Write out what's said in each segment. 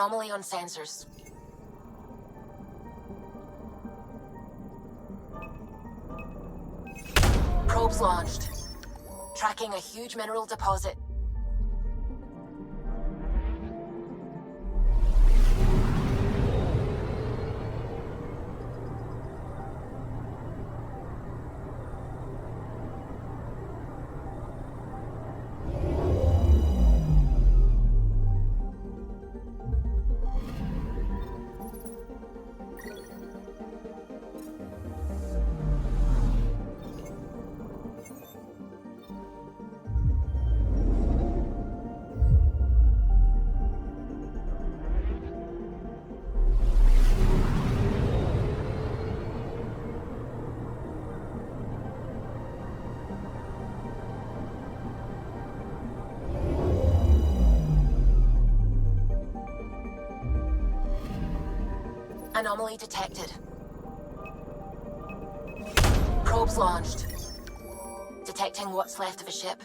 Anomaly on sensors. Probes launched. Tracking a huge mineral deposit. Anomaly detected. Probes launched. Detecting what's left of a ship.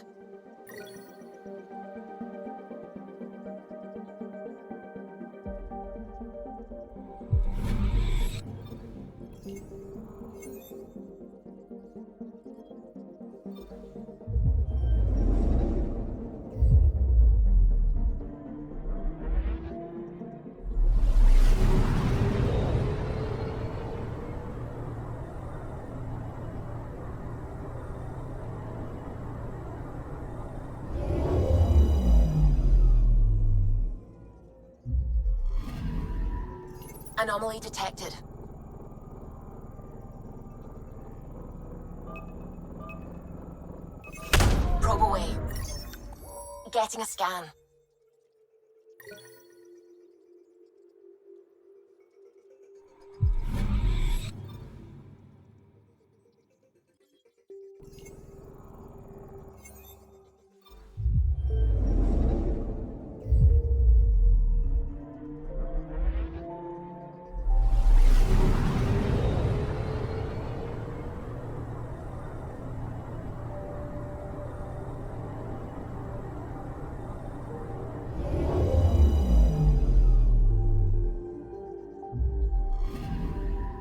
Anomaly detected. Probe away. Getting a scan.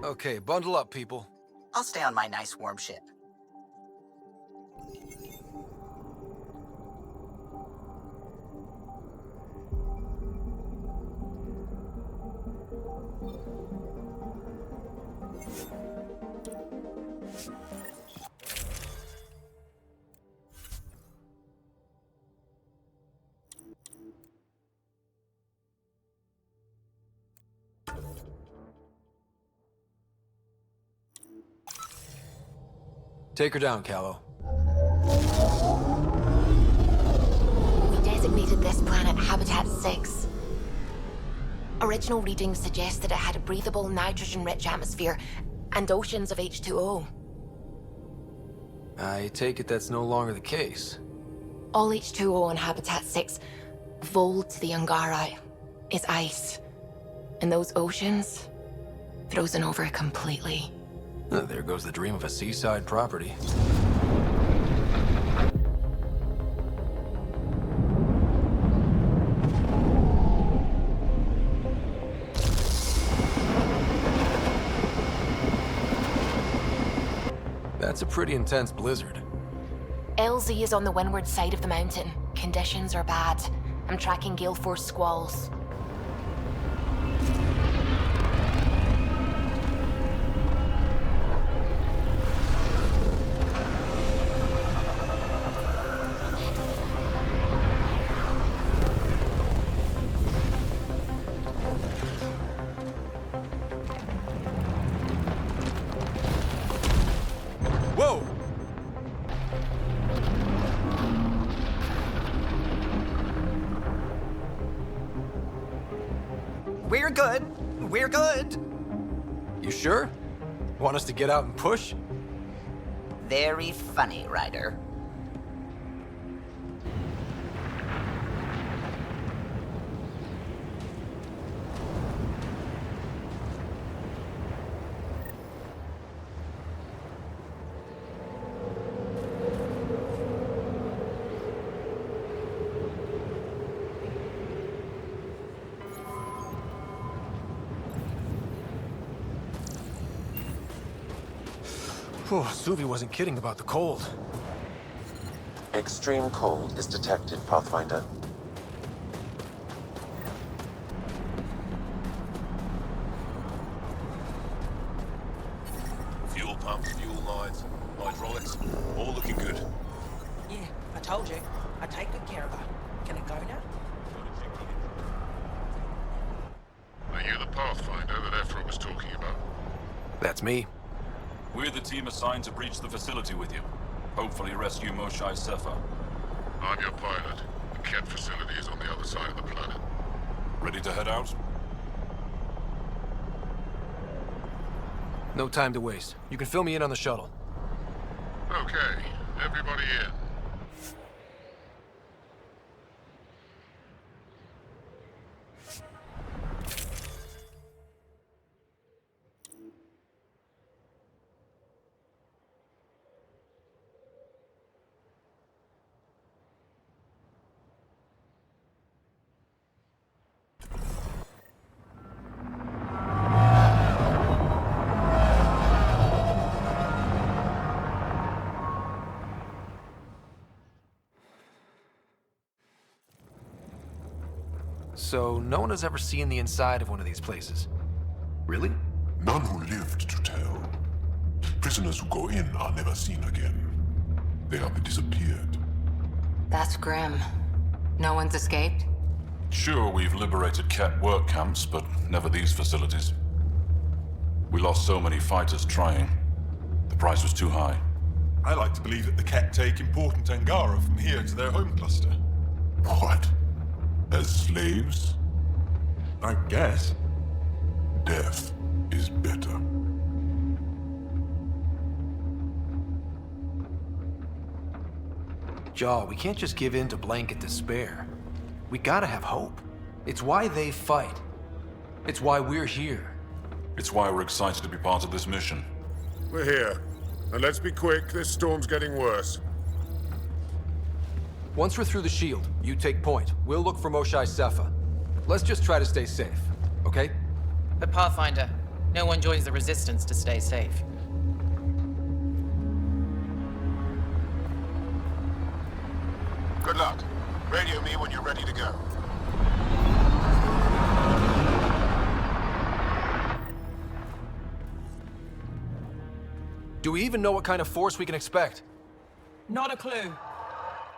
Okay, bundle up, people. I'll stay on my nice warm ship. Take her down, Callow. We designated this planet Habitat 6. Original readings suggest that it had a breathable, nitrogen-rich atmosphere and oceans of H2O. I take it that's no longer the case. All H2O on Habitat 6, vold to the Angari, is ice. And those oceans, frozen over completely. There goes the dream of a seaside property. That's a pretty intense blizzard. LZ is on the windward side of the mountain. Conditions are bad. I'm tracking gale force squalls. Whoa! We're good. We're good. You sure? Want us to get out and push? Very funny, Ryder. Whew, Suvi wasn't kidding about the cold. Extreme cold is detected, Pathfinder. Fuel pumps, fuel lines, hydraulics, all looking good. Yeah, I told you. I take good care of her. Can it go now? Are you the Pathfinder that Ephra was talking about? That's me. We're the team assigned to breach the facility with you. Hopefully rescue Moshae Sepha. I'm your pilot. The Ket facility is on the other side of the planet. Ready to head out? No time to waste. You can fill me in on the shuttle. Okay, everybody in. So, no one has ever seen the inside of one of these places. Really? None who lived to tell. Prisoners who go in are never seen again. They have disappeared. That's grim. No one's escaped? Sure, we've liberated Ket work camps, but never these facilities. We lost so many fighters trying. The price was too high. I like to believe that the Ket take important Angara from here to their home cluster. What? As slaves? I guess. Death is better. Jaw, we can't just give in to blanket despair. We gotta have hope. It's why they fight. It's why we're here. It's why we're excited to be part of this mission. We're here. And let's be quick, this storm's getting worse. Once we're through the shield, you take point. We'll look for Moshae Sepha. Let's just try to stay safe, okay? But Pathfinder, no one joins the Resistance to stay safe. Good luck. Radio me when you're ready to go. Do we even know what kind of force we can expect? Not a clue.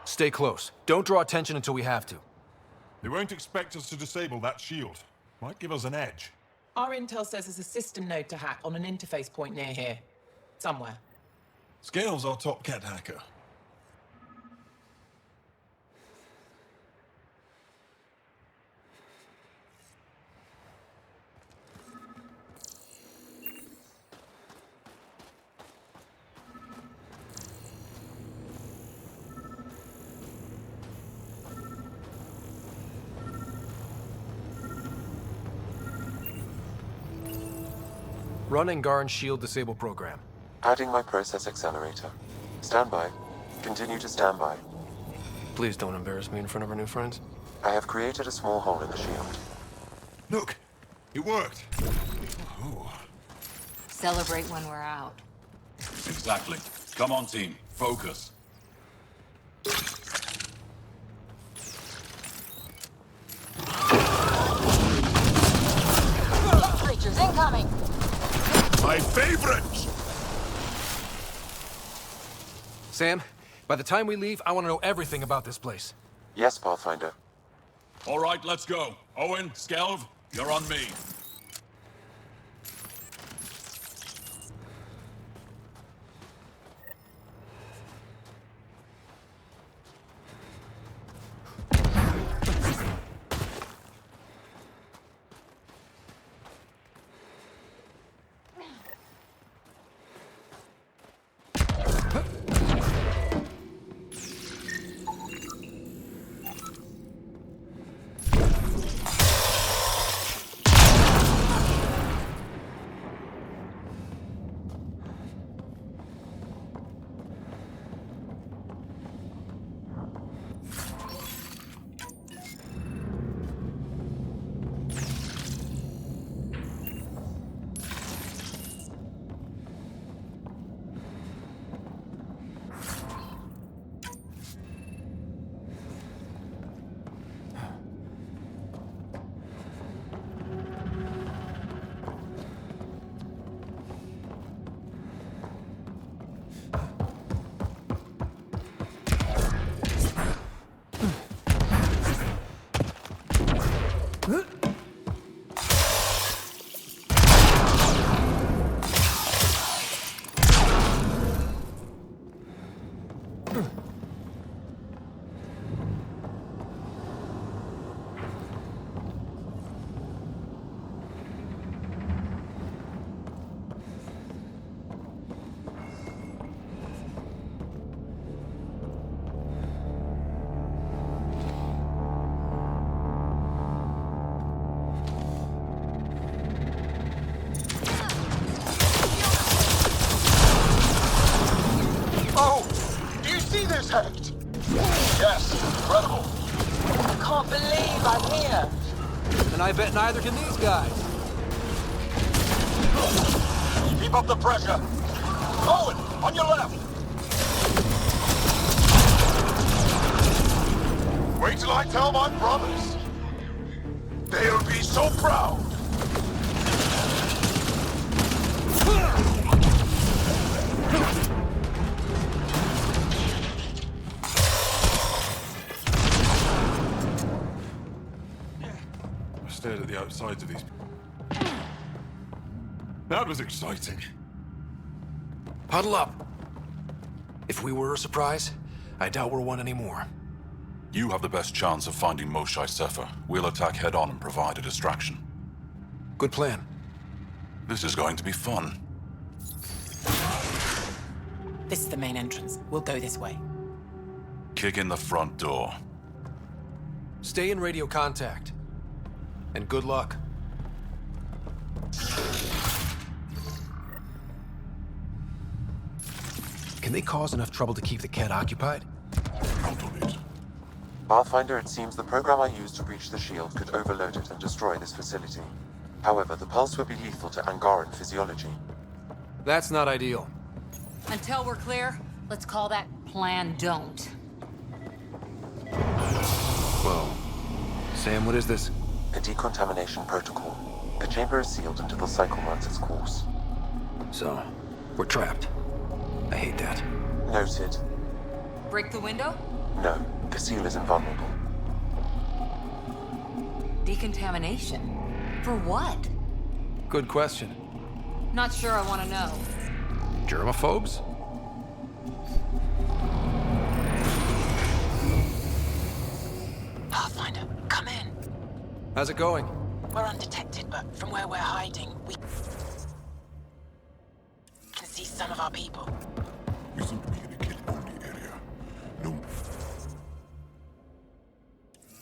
Stay close. Don't draw attention until we have to. They won't expect us to disable that shield. Might give us an edge. Our intel says there's a system node to hack on an interface point near here. Somewhere. Scale's our top Ket hacker. Run Angaran shield disable program. Adding my process accelerator. Stand by. Continue to stand by. Please don't embarrass me in front of our new friends. I have created a small hole in the shield. Look, it worked. Oh. Celebrate when we're out. Exactly. Come on, team. Focus. Creatures incoming! My favorites! Sam, by the time we leave, I want to know everything about this place. Yes, Pathfinder. All right, let's go. Owen, Skelv, you're on me. I bet neither can these guys. Keep up the pressure. Owen, on your left. Wait till I tell my brothers. They'll be so proud. I stared at the outsides of these. That was exciting. Huddle up. If we were a surprise, I doubt we're one anymore. You have the best chance of finding Moshae Sefer. We'll attack head-on and provide a distraction. Good plan. This is going to be fun. This is the main entrance. We'll go this way. Kick in the front door. Stay in radio contact. And good luck. Can they cause enough trouble to keep the cat occupied? Count on it. Pathfinder, it seems the program I used to breach the shield could overload it and destroy this facility. However, the pulse would be lethal to Angaran physiology. That's not ideal. Until we're clear, let's call that plan don't. Whoa. Sam, what is this? A decontamination protocol. The chamber is sealed until the cycle runs its course. So, we're trapped. I hate that. Noted. Break the window? No, the seal is invulnerable. Decontamination? For what? Good question. Not sure I want to know. Germaphobes? Pathfinder, come in. How's it going? We're undetected, but from where we're hiding, we can see some of our people. We seem to be in a kid-only area. No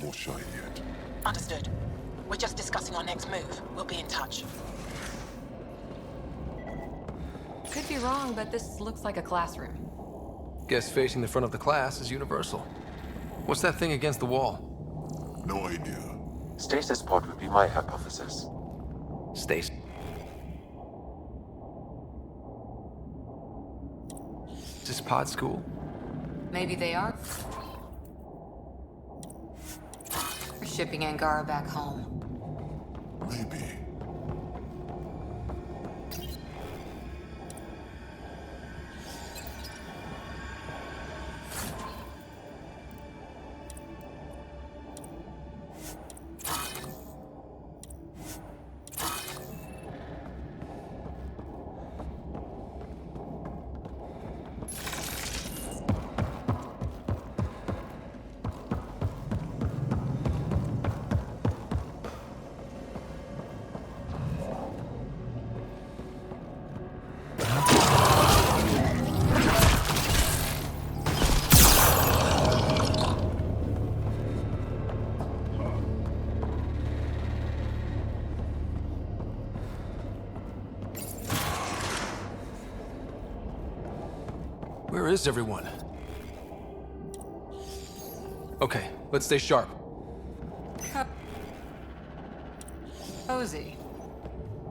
Moshae yet. Understood. We're just discussing our next move. We'll be in touch. Could be wrong, but this looks like a classroom. Guess facing the front of the class is universal. What's that thing against the wall? No idea. Stasis pod would be my hypothesis. Stace. Is this pod school? Maybe they are. We're shipping Angara back home. Maybe. Where is everyone? Okay, let's stay sharp. Cozy.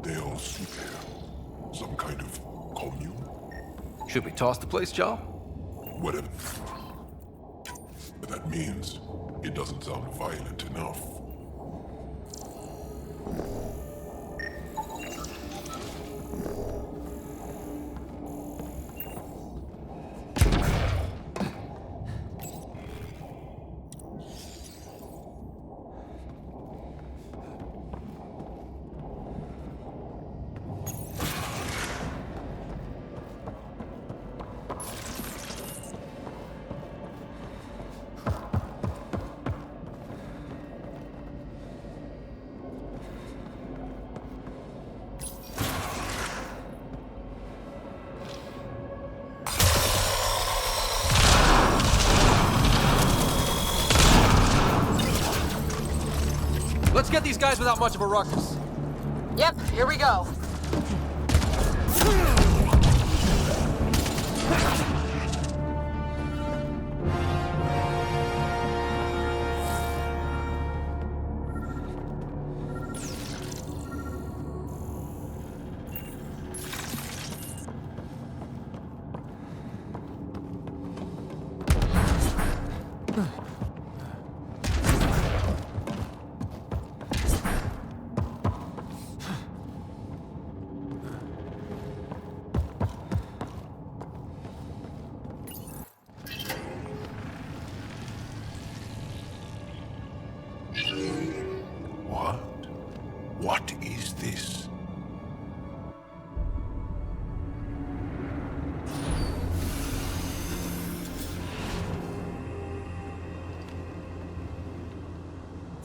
They all sleep here. Some kind of commune? Should we toss the place, Joe? Whatever. But that means it doesn't sound violent enough. Let's get these guys without much of a ruckus. Yep, here we go.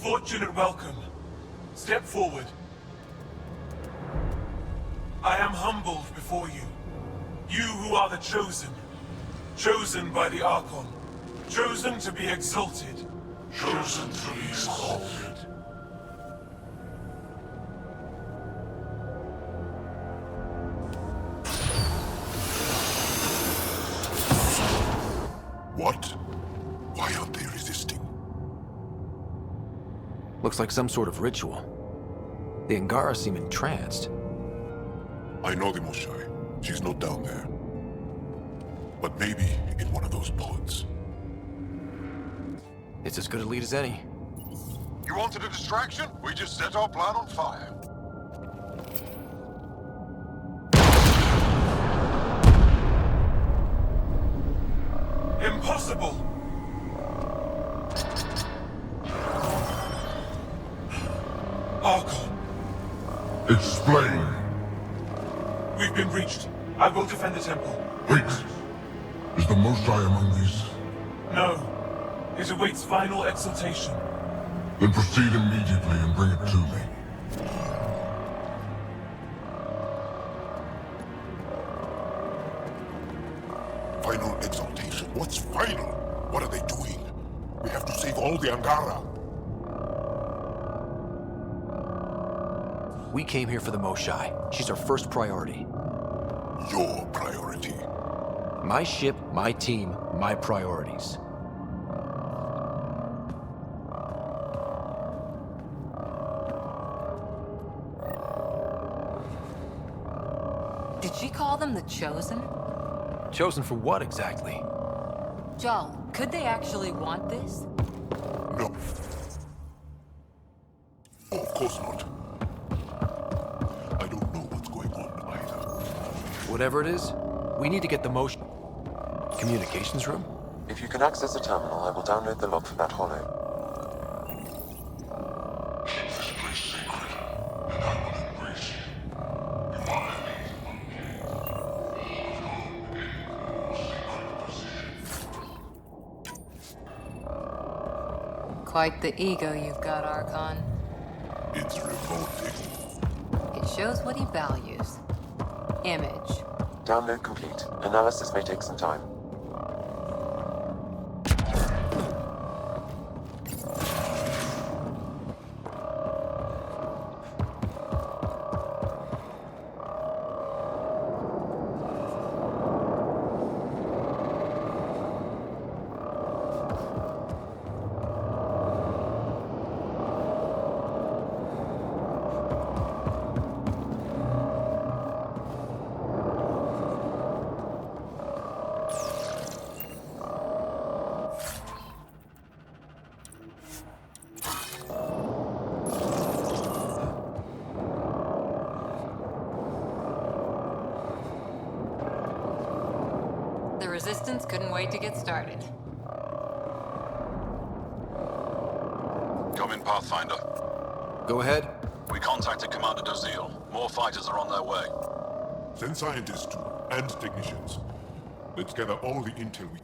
unfortunate welcome. Step forward. I am humbled before you. You who are the chosen. Chosen by the Archon. Chosen to be exalted. Chosen to be exalted. What? Why aren't they resisting? Looks like some sort of ritual. The Angara seem entranced. I know the Moshae. She's not down there. But maybe in one of those pods. It's as good a lead as any. You wanted a distraction? We just set our plan on fire. Impossible! Archon, Explain. we've been breached. I will defend the temple. Wait. Is the Moshae among these? No. It awaits final exaltation. Then proceed immediately and bring it to me. Final exaltation? What's final? What are they doing? We have to save all the Angara. We came here for the Moshae. She's our first priority. Your priority. My ship, my team, my priorities. Did she call them the Chosen? Chosen for what exactly? Joel, could they actually want this? No. Oh, of course not. I don't know what's going on either. Whatever it is, we need to get the motion. Communications room? If you can access the terminal, I will download the log from that hollow. Keep this place sacred, and I will embrace you. Quite the ego you've got, Archon. It's revolting. It shows what he values. Image. Download complete. Analysis may take some time. The Resistance couldn't wait to get started. Come in, Pathfinder. Go ahead. We contacted Commander Dozil. More fighters are on their way. Send scientists too, and technicians. Let's gather all the intel we...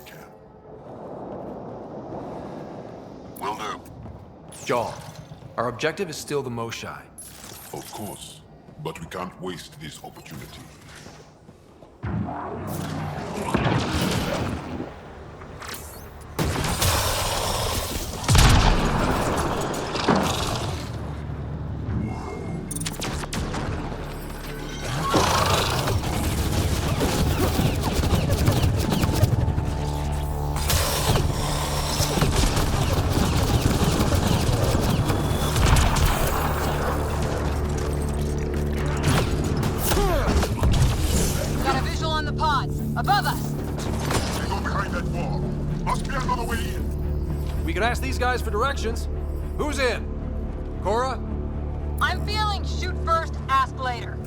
can. Will do. Jaw, our objective is still the Moshae. Of course, but we can't waste this opportunity. Got a visual on the pods. Above us! They go behind that wall. Must be another way in. We can ask these guys for directions. Who's in? Cora? I'm feeling shoot first, ask later.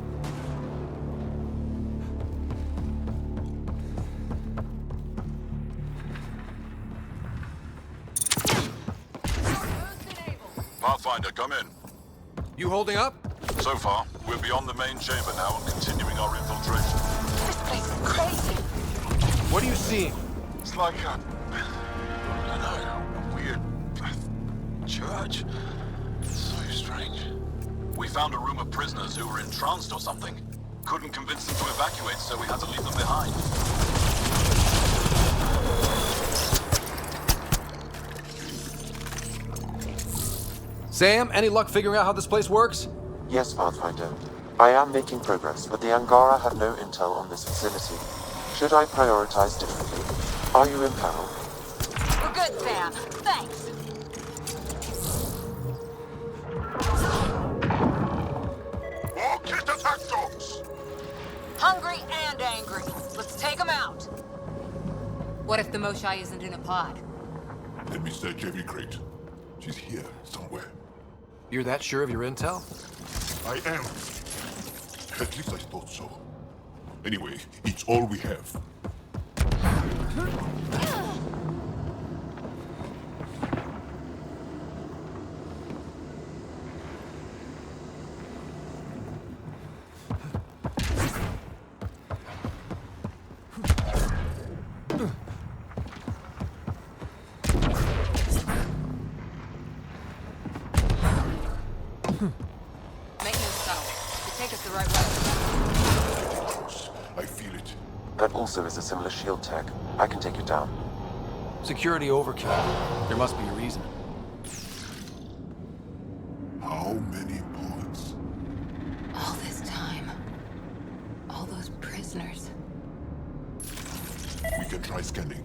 Pathfinder, come in. You holding up? So far, we're beyond the main chamber now and continuing our infiltration. This place is crazy. What are you seeing? It's like I don't know, a weird church. So strange. We found a room of prisoners who were entranced or something. Couldn't convince them to evacuate, so we had to leave them behind. Sam, any luck figuring out how this place works? Yes, Pathfinder. I am making progress, but the Angara have no intel on this facility. Should I prioritize differently? Are you in peril? We're good, Sam. Thanks. More kit attack dogs! Hungry and angry. Let's take them out. What if the Moshae isn't in a pod? Let me search every crate. She's here somewhere. You're that sure of your intel? I am. At least I thought so. Anyway, it's all we have. Make no subtle. You take us the right way. I feel it. That also is a similar shield tech. I can take it down. Security overkill. There must be a reason. How many pods? All this time. All those prisoners. We can try scanning.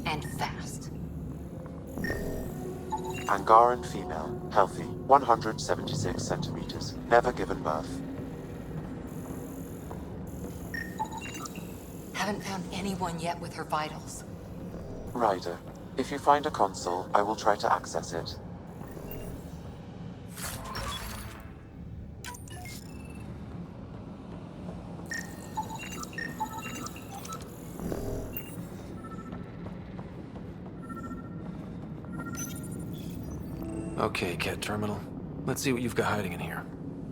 And fast. Angaran female, healthy, 176 centimeters, never given birth. Haven't found anyone yet with her vitals. Ryder, if you find a console, I will try to access it. Okay, Ket Terminal. Let's see what you've got hiding in here.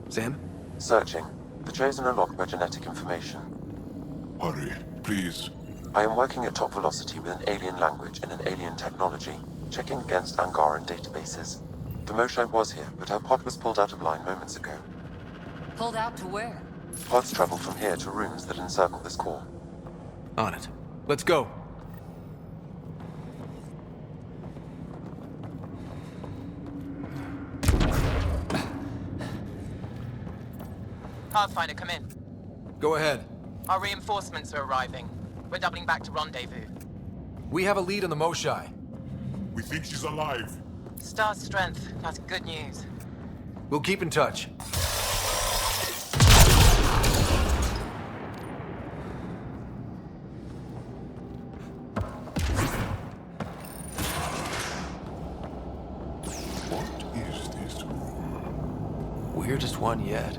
Sam? Searching. The Chosen are locked by genetic information. Hurry, please. I am working at top velocity with an alien language and an alien technology, checking against Angaran databases. The Moshae was here, but her pod was pulled out of line moments ago. Pulled out to where? Pods travel from here to rooms that encircle this core. On it. Let's go. Pathfinder, come in. Go ahead. Our reinforcements are arriving. We're doubling back to rendezvous. We have a lead on the Moshae. We think she's alive. Star strength. That's good news. We'll keep in touch. What is this room? Weirdest one yet.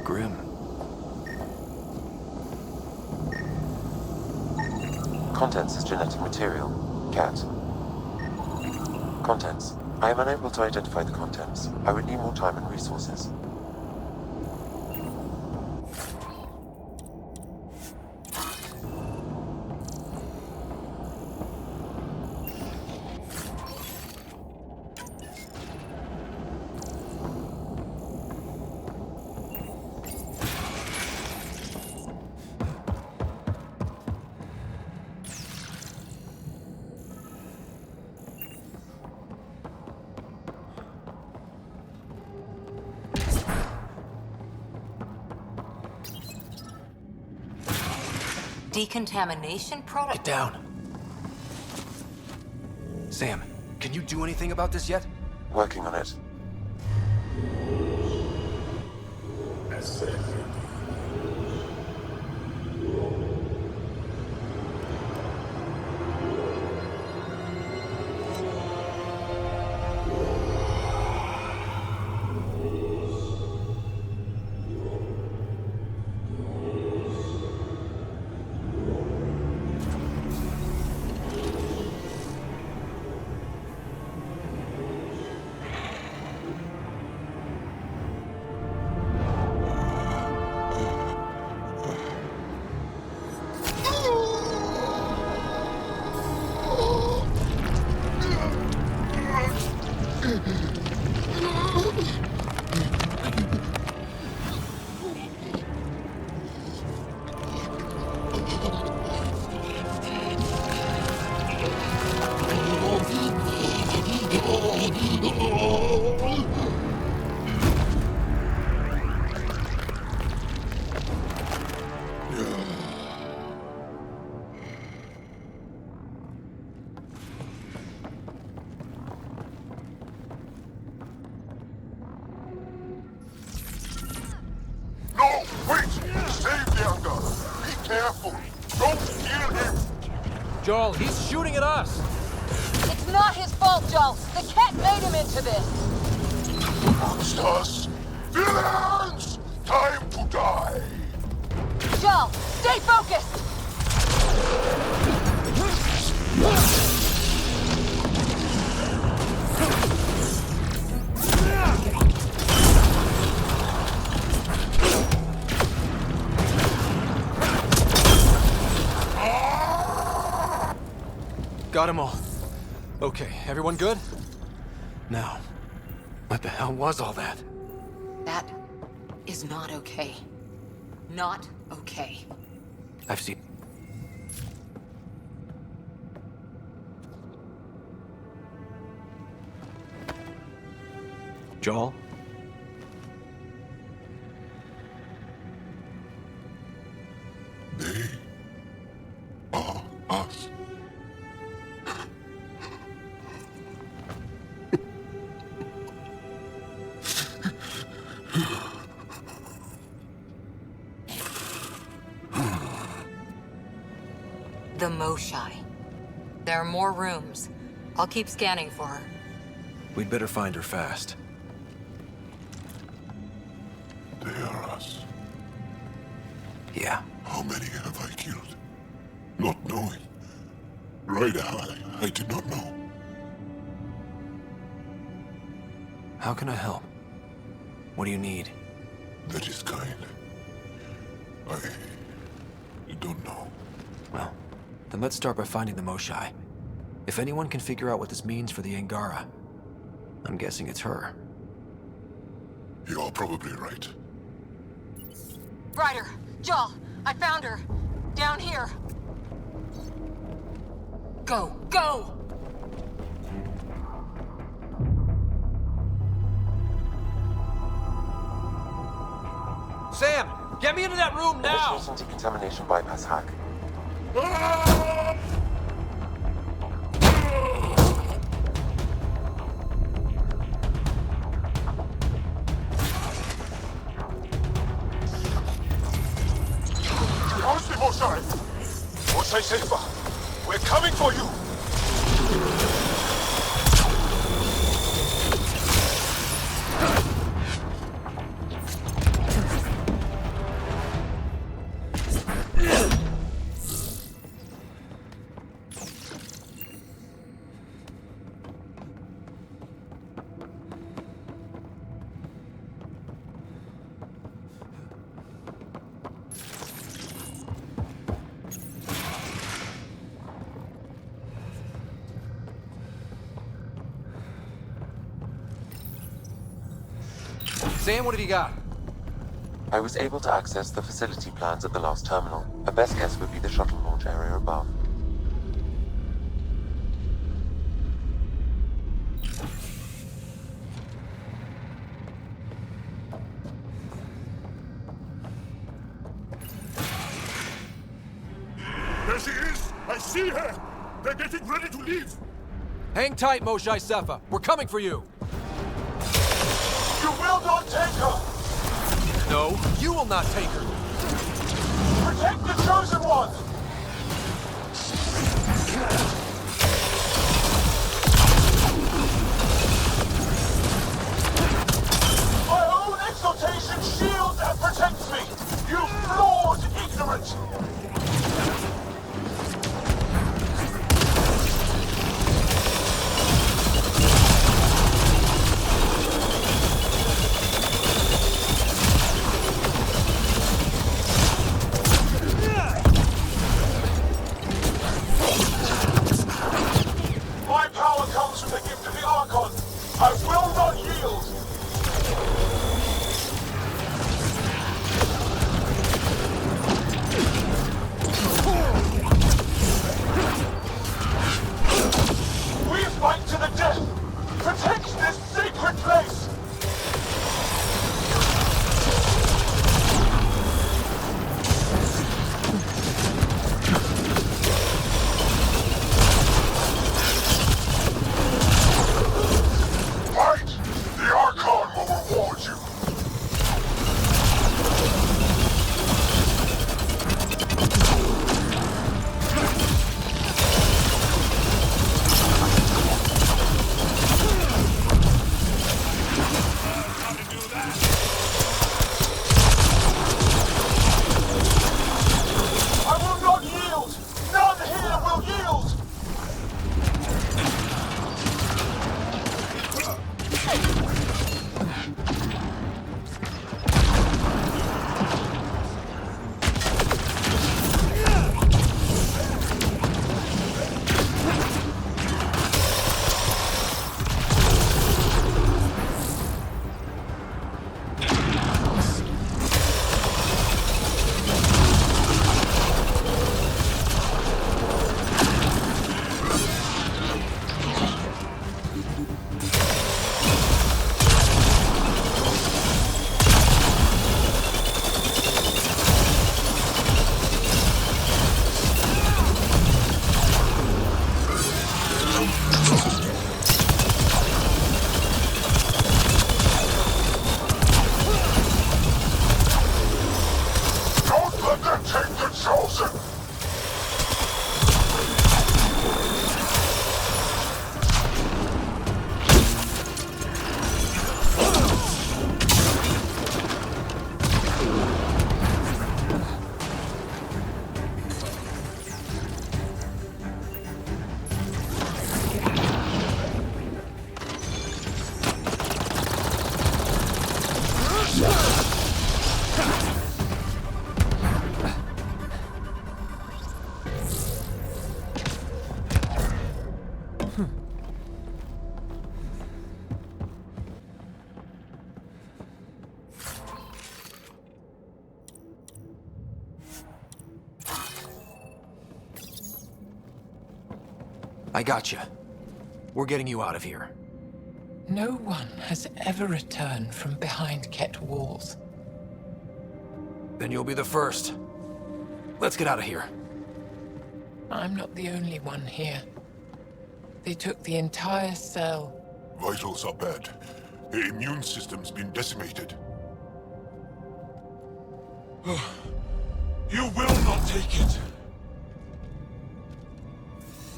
Grim. Contents is genetic material. Cat. Contents. I am unable to identify the contents. I would need more time and resources. Decontamination product? Get down. Sam, can you do anything about this yet? Working on it. No, wait! Save the Angar! Be careful! Don't kill him! Joel, he's shooting at us! It's not his fault, Joel. The cat made him into this. Monsters! Villains! Time to die! Joel, stay focused! Got them all. Okay, everyone good? Now, what the hell was all that? That is not okay. Not okay. I've seen... Joel? They are us. The Moshae. There are more rooms. I'll keep scanning for her. We'd better find her fast. They are us. Yeah. How many have I killed? Not knowing. Ryder, I did not know. How can I help? What do you need? That is kind. I don't know. Well, then let's start by finding the Moshae. If anyone can figure out what this means for the Angara, I'm guessing it's her. You're probably right. Ryder, Joel, I found her. Down here. Go, go! Sam, get me into that room now! Initiating decontamination bypass hack. How's the Moshae? Moshae safer. We're coming for you. Sam, what have you got? I was able to access the facility plans at the last terminal. A best guess would be the shuttle launch area above. There she is! I see her! They're getting ready to leave! Hang tight, Moshae Sepha. We're coming for you! You will not take her! No, you will not take her! Protect the chosen ones! My own exaltation shields and protects me! You flawed ignorant! I got you. We're getting you out of here. No one has ever returned from behind Ket walls. Then you'll be the first. Let's get out of here. I'm not the only one here. They took the entire cell. Vitals are bad. The immune system's been decimated. You will not take it.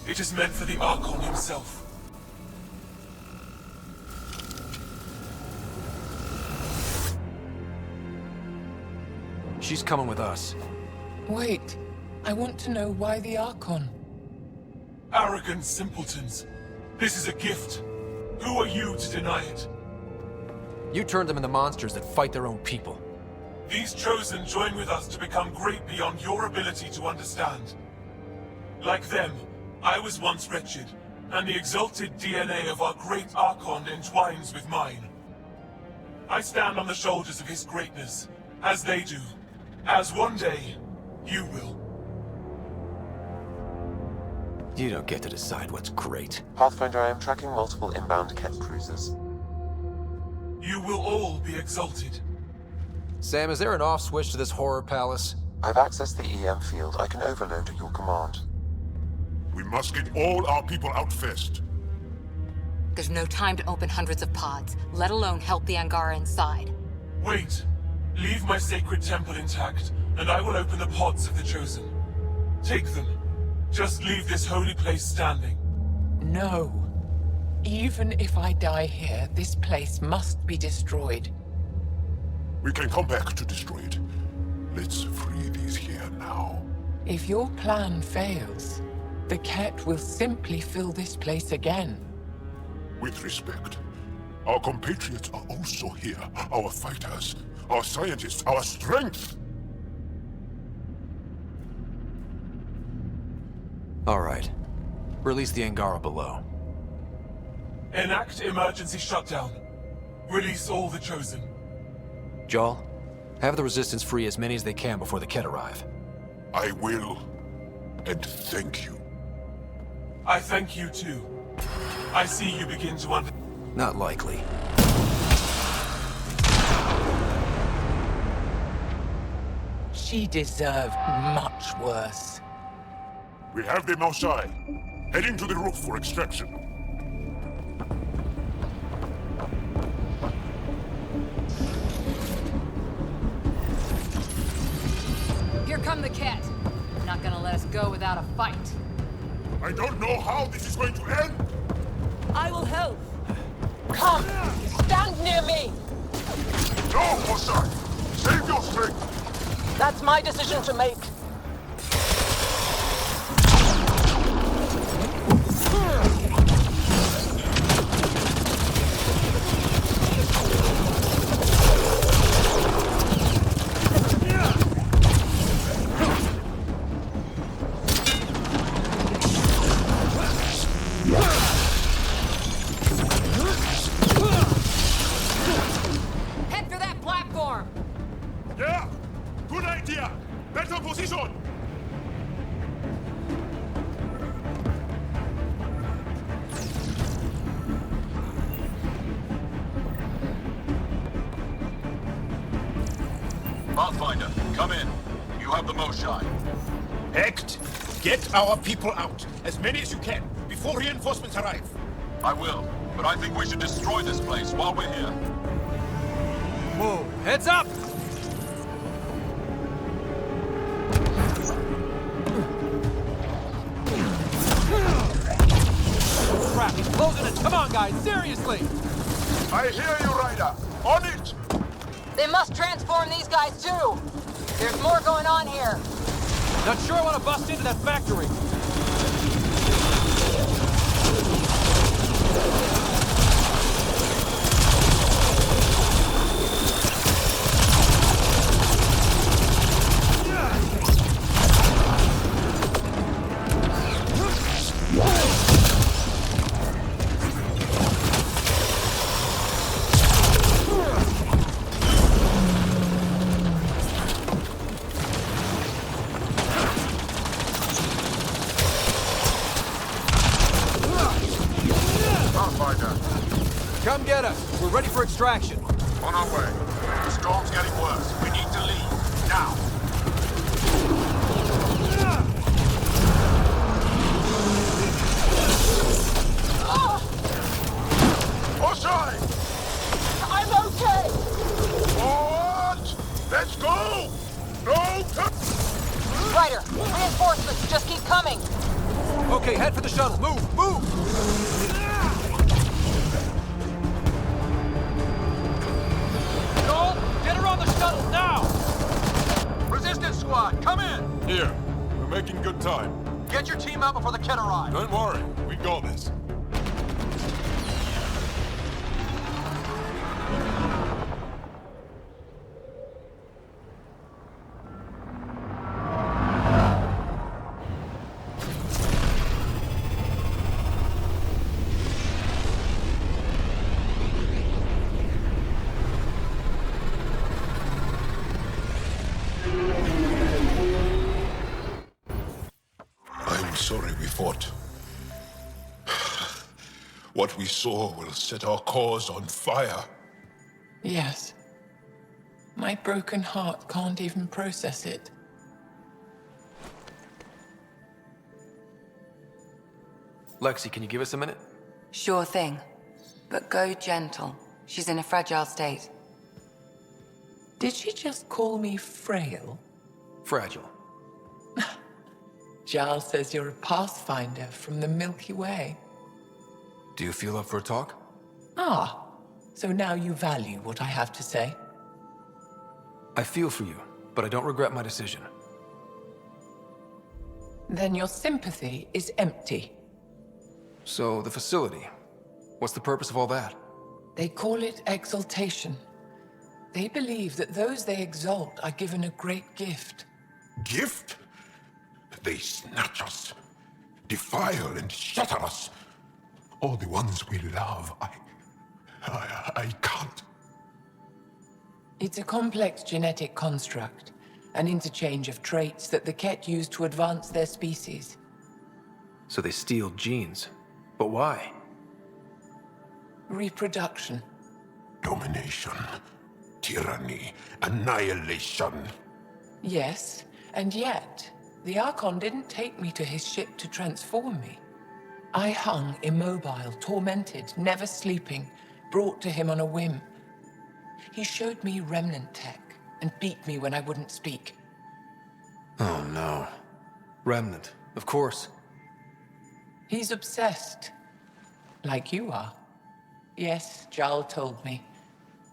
It is meant for the Archon himself. She's coming with us. Wait, I want to know why the Archon? Arrogant simpletons. This is a gift. Who are you to deny it? You turned them into monsters that fight their own people. These Chosen join with us to become great beyond your ability to understand. Like them, I was once wretched, and the exalted DNA of our great Archon entwines with mine. I stand on the shoulders of his greatness, as they do, as one day, you will. You don't get to decide what's great. Pathfinder, I am tracking multiple inbound Ket cruisers. You will all be exalted. Sam, is there an off switch to this horror palace? I've accessed the EM field. I can overload at your command. We must get all our people out first. There's no time to open hundreds of pods, let alone help the Angara inside. Wait. Leave my sacred temple intact, and I will open the pods of the Chosen. Take them. Just leave this holy place standing. No. Even if I die here, this place must be destroyed. We can come back to destroy it. Let's free these here now. If your plan fails, the Ket will simply fill this place again. With respect, our compatriots are also here. Our fighters, our scientists, our strength! All right. Release the Angara below. Enact emergency shutdown. Release all the Chosen. Jarl, have the Resistance free as many as they can before the Ket arrive. I will. And thank you. I thank you too. I see you begin to Not likely. She deserved much worse. We have the Moshae. Heading to the roof for extraction. Here come the Ket. Not gonna let us go without a fight. I don't know how this is going to end. I will help. Come! Stand near me! No, Moshae! Save your strength! That's my decision to make. Head for that platform! Yeah! Good idea! Better position! Pathfinder, come in. You have the Moshae. Act! Get our people out, as many as you can, before reinforcements arrive. I will, but I think we should destroy this place while we're here. Whoa, heads up! Crap, he's closing it! Come on, guys, seriously! I hear you, Ryder! On it! They must transform these guys too! There's more going on here! Not sure I want to bust into that factory. Pathfinder. Come get us. We're ready for extraction. On our way. The storm's getting worse. We need to leave. Now. Moshae! I'm okay! Forward! Let's go! No time! Ryder, reinforcements just keep coming! Okay, head for the shuttle. Move! Move! Joel, get her on the shuttle now! Resistance squad, come in! Here. We're making good time. Get your team out before the Ket arrive. Don't worry. We got this. I'm sorry we fought. What we saw will set our cause on fire. Yes. My broken heart can't even process it. Lexi, can you give us a minute? Sure thing. But go gentle. She's in a fragile state. Did she just call me frail? Fragile. Giles says you're a pathfinder from the Milky Way. Do you feel up for a talk? Ah, so now you value what I have to say. I feel for you, but I don't regret my decision. Then your sympathy is empty. So, the facility. What's the purpose of all that? They call it exaltation. They believe that those they exalt are given a great gift. Gift? They snatch us, defile and shatter us. All the ones we love. I can't. It's a complex genetic construct, an interchange of traits that the Ket use to advance their species. So they steal genes. But why? Reproduction. Domination, tyranny, annihilation. Yes, and yet, the Archon didn't take me to his ship to transform me. I hung immobile, tormented, never sleeping, brought to him on a whim. He showed me remnant tech and beat me when I wouldn't speak. Oh no. Remnant, of course. He's obsessed. Like you are. Yes, Jal told me.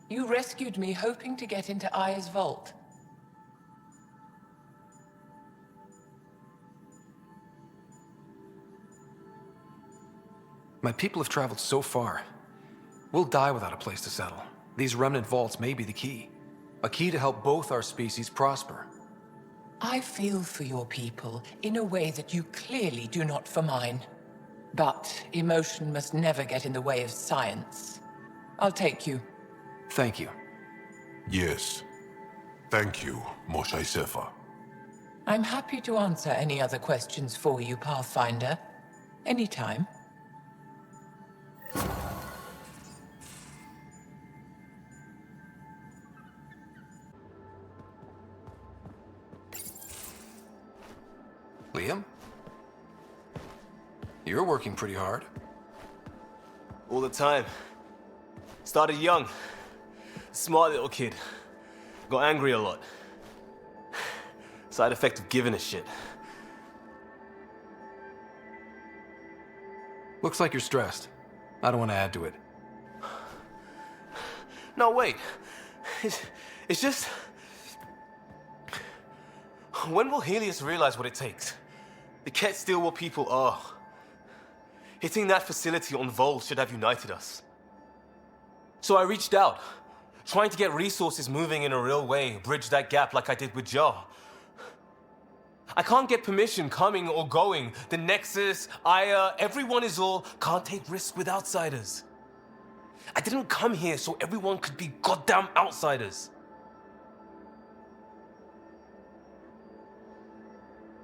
You rescued me hoping to get into Aya's vault. My people have traveled so far. We'll die without a place to settle. These remnant vaults may be the key. A key to help both our species prosper. I feel for your people in a way that you clearly do not for mine. But emotion must never get in the way of science. I'll take you. Thank you. Yes. Thank you, Moshae Sefa. I'm happy to answer any other questions for you, Pathfinder. Anytime. Liam? You're working pretty hard. All the time. Started young. Smart little kid. Got angry a lot. Side effect of giving a shit. Looks like you're stressed. I don't want to add to it. No, wait. It's just... When will Helios realize what it takes? The Ket still what people are. Hitting that facility on Vol should have united us. So I reached out, trying to get resources moving in a real way, bridge that gap like I did with Jar. I can't get permission coming or going. The Nexus, Aya, everyone is all, can't take risks with outsiders. I didn't come here so everyone could be goddamn outsiders.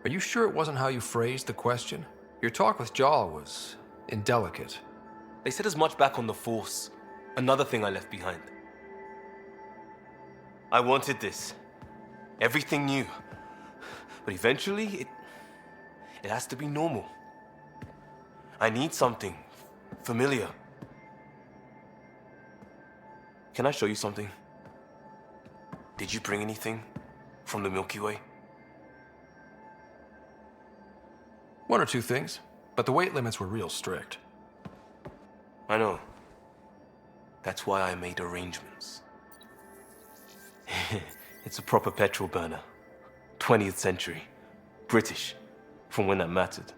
Are you sure it wasn't how you phrased the question? Your talk with Jal was indelicate. They set as much back on the Force. Another thing I left behind. I wanted this. Everything new. But eventually, it has to be normal. I need something familiar. Can I show you something? Did you bring anything from the Milky Way? One or two things, but the weight limits were real strict. I know. That's why I made arrangements. It's a proper petrol burner. 20th century. British. From when that mattered.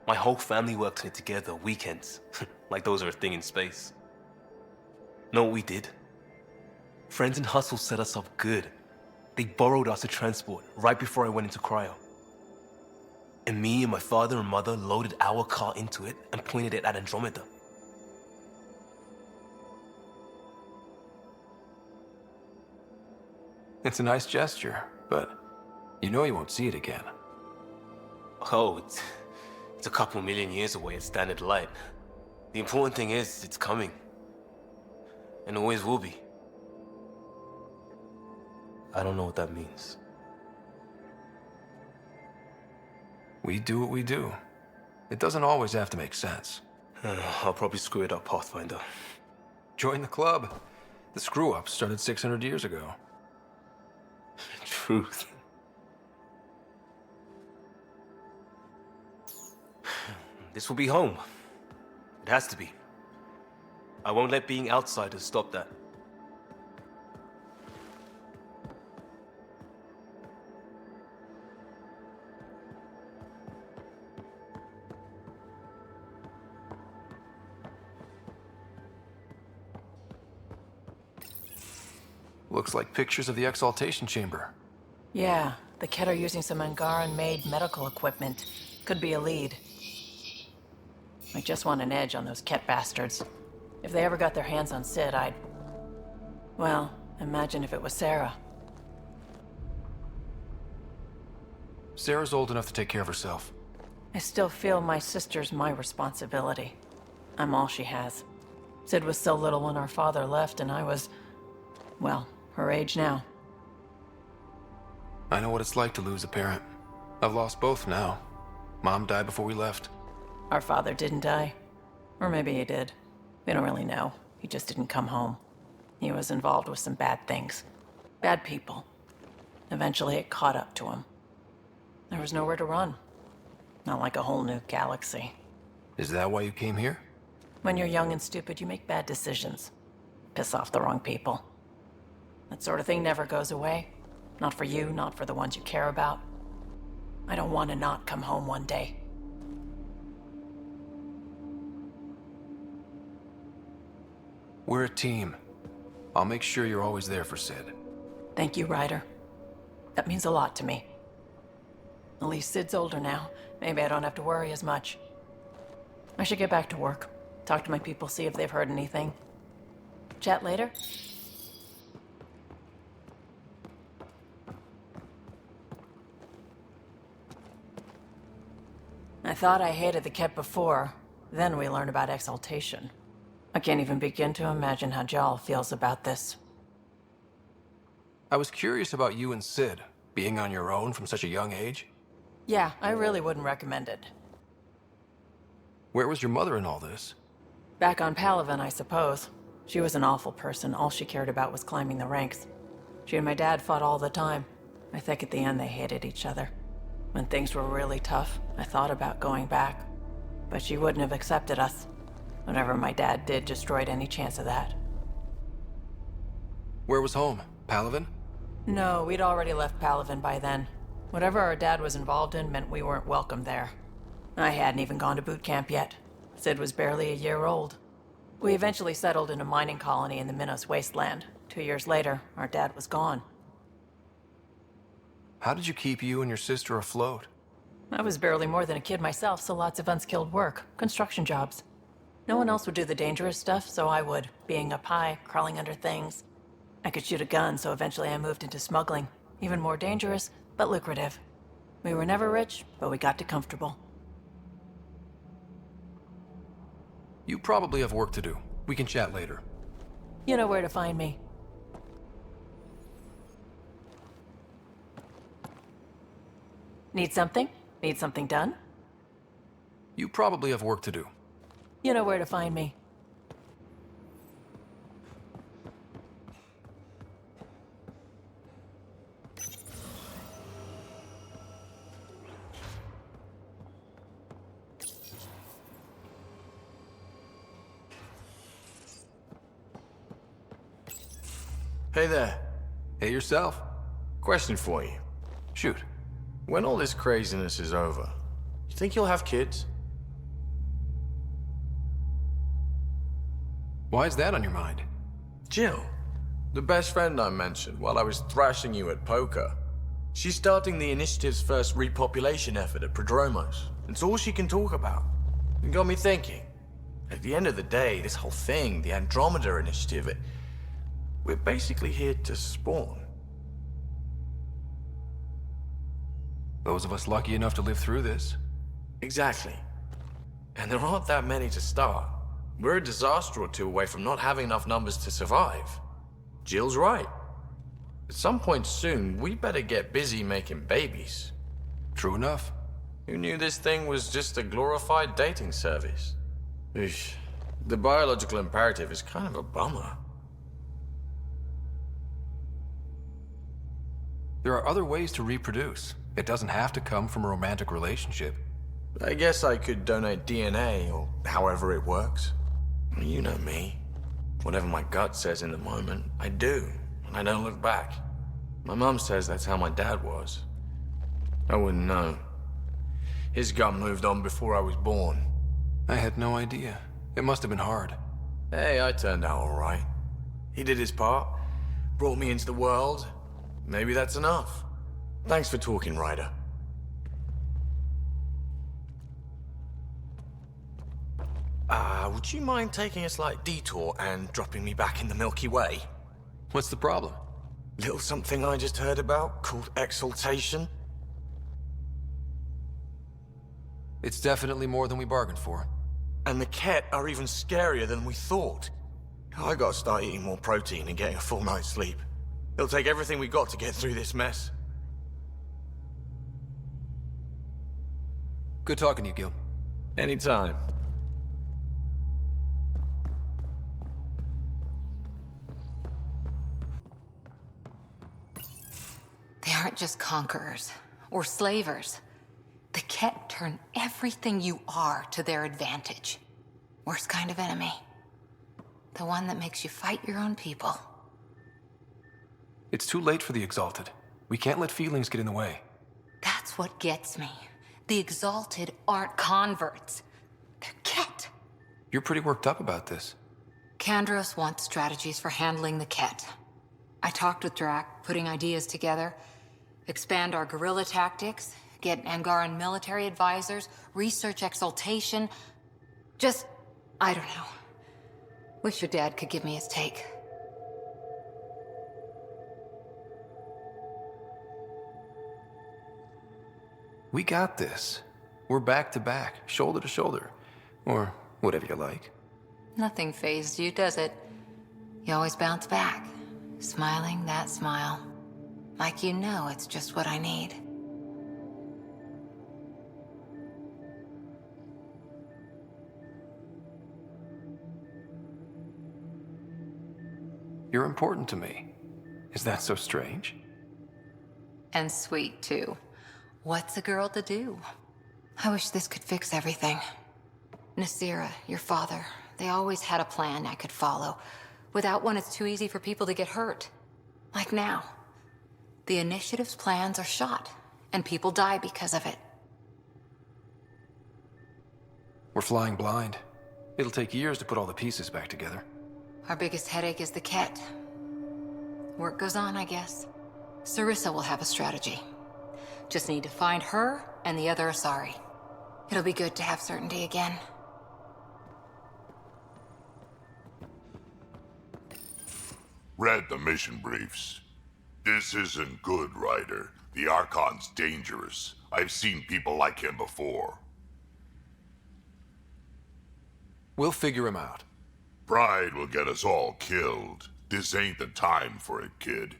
My whole family worked on it together, weekends. Like those are a thing in space. Know what we did? Friends and Hustle set us up good. They borrowed us a transport right before I went into cryo. And me and my father and mother loaded our car into it and pointed it at Andromeda. It's a nice gesture, but you know you won't see it again. Oh, it's a couple million years away at standard light. The important thing is, it's coming. And always will be. I don't know what that means. We do what we do. It doesn't always have to make sense. I'll probably screw it up, Pathfinder. Join the club. The screw-up started 600 years ago. Truth. This will be home. It has to be. I won't let being outsiders stop that. Looks like pictures of the exaltation chamber. Yeah, the Ket are using some Angaran-made medical equipment. Could be a lead. I just want an edge on those Ket bastards. If they ever got their hands on Sid, I'd... Well, imagine if it was Sarah. Sarah's old enough to take care of herself. I still feel my sister's my responsibility. I'm all she has. Sid was so little when our father left, and I was... well, her age now. I know what it's like to lose a parent. I've lost both now. Mom died before we left. Our father didn't die. Or maybe he did. We don't really know. He just didn't come home. He was involved with some bad things. Bad people. Eventually it caught up to him. There was nowhere to run. Not like a whole new galaxy. Is that why you came here? When you're young and stupid, you make bad decisions. Piss off the wrong people. That sort of thing never goes away. Not for you, not for the ones you care about. I don't want to not come home one day. We're a team. I'll make sure you're always there for Sid. Thank you, Ryder. That means a lot to me. At least Sid's older now. Maybe I don't have to worry as much. I should get back to work. Talk to my people, see if they've heard anything. Chat later? I thought I hated the Ket before. Then we learned about exaltation. I can't even begin to imagine how Jal feels about this. I was curious about you and Sid, being on your own from such a young age. Yeah, I really wouldn't recommend it. Where was your mother in all this? Back on Palaven, I suppose. She was an awful person. All she cared about was climbing the ranks. She and my dad fought all the time. I think at the end they hated each other. When things were really tough, I thought about going back. But she wouldn't have accepted us. Whatever my dad did destroyed any chance of that. Where was home? Palaven? No, we'd already left Palaven by then. Whatever our dad was involved in meant we weren't welcome there. I hadn't even gone to boot camp yet. Sid was barely a year old. We eventually settled in a mining colony in the Minos wasteland. 2 years later, our dad was gone. How did you keep you and your sister afloat? I was barely more than a kid myself, so lots of unskilled work. Construction jobs. No one else would do the dangerous stuff, so I would. Being up high, crawling under things. I could shoot a gun, so eventually I moved into smuggling. Even more dangerous, but lucrative. We were never rich, but we got to comfortable. You probably have work to do. We can chat later. You know where to find me. Need something? Need something done? You probably have work to do. You know where to find me. Hey there. Hey yourself. Question for you. Shoot. When all this craziness is over, you think you'll have kids? Why is that on your mind? Jill, the best friend I mentioned while I was thrashing you at poker. She's starting the initiative's first repopulation effort at Prodromos. It's all she can talk about. It got me thinking. At the end of the day, this whole thing, the Andromeda initiative, we're basically here to spawn. Those of us lucky enough to live through this. Exactly. And there aren't that many to start. We're a disaster or two away from not having enough numbers to survive. Jill's right. At some point soon, we better get busy making babies. True enough. Who knew this thing was just a glorified dating service? Eesh. The biological imperative is kind of a bummer. There are other ways to reproduce. It doesn't have to come from a romantic relationship. I guess I could donate DNA, or however it works. You know me. Whatever my gut says in the moment, I do, and I don't look back. My mum says that's how my dad was. I wouldn't know. His gut moved on before I was born. I had no idea. It must have been hard. Hey, I turned out all right. He did his part, brought me into the world. Maybe that's enough. Thanks for talking, Ryder. Would you mind taking a slight detour and dropping me back in the Milky Way? What's the problem? Little something I just heard about called exaltation. It's definitely more than we bargained for. And the Ket are even scarier than we thought. I gotta start eating more protein and getting a full night's sleep. It'll take everything we got to get through this mess. Good talking to you, Gil. Anytime. They aren't just conquerors or slavers. The Ket turn everything you are to their advantage. Worst kind of enemy. The one that makes you fight your own people. It's too late for the Exalted. We can't let feelings get in the way. That's what gets me. The Exalted aren't converts. They're Ket. You're pretty worked up about this. Kandros wants strategies for handling the Ket. I talked with Drac, putting ideas together. Expand our guerrilla tactics, get Angaran military advisors, research exaltation. Just, I don't know. Wish your dad could give me his take. We got this. We're back to back, shoulder to shoulder. Or whatever you like. Nothing fazed you, does it? You always bounce back, smiling that smile. Like you know it's just what I need. You're important to me. Is that so strange? And sweet, too. What's a girl to do? I wish this could fix everything. Nasira, your father, they always had a plan I could follow. Without one, it's too easy for people to get hurt. Like now. The Initiative's plans are shot, and people die because of it. We're flying blind. It'll take years to put all the pieces back together. Our biggest headache is the Ket. Work goes on, I guess. Sarissa will have a strategy. Just need to find her and the other Asari. It'll be good to have certainty again. Read the mission briefs. This isn't good, Ryder. The Archon's dangerous. I've seen people like him before. We'll figure him out. Pride will get us all killed. This ain't the time for it, kid.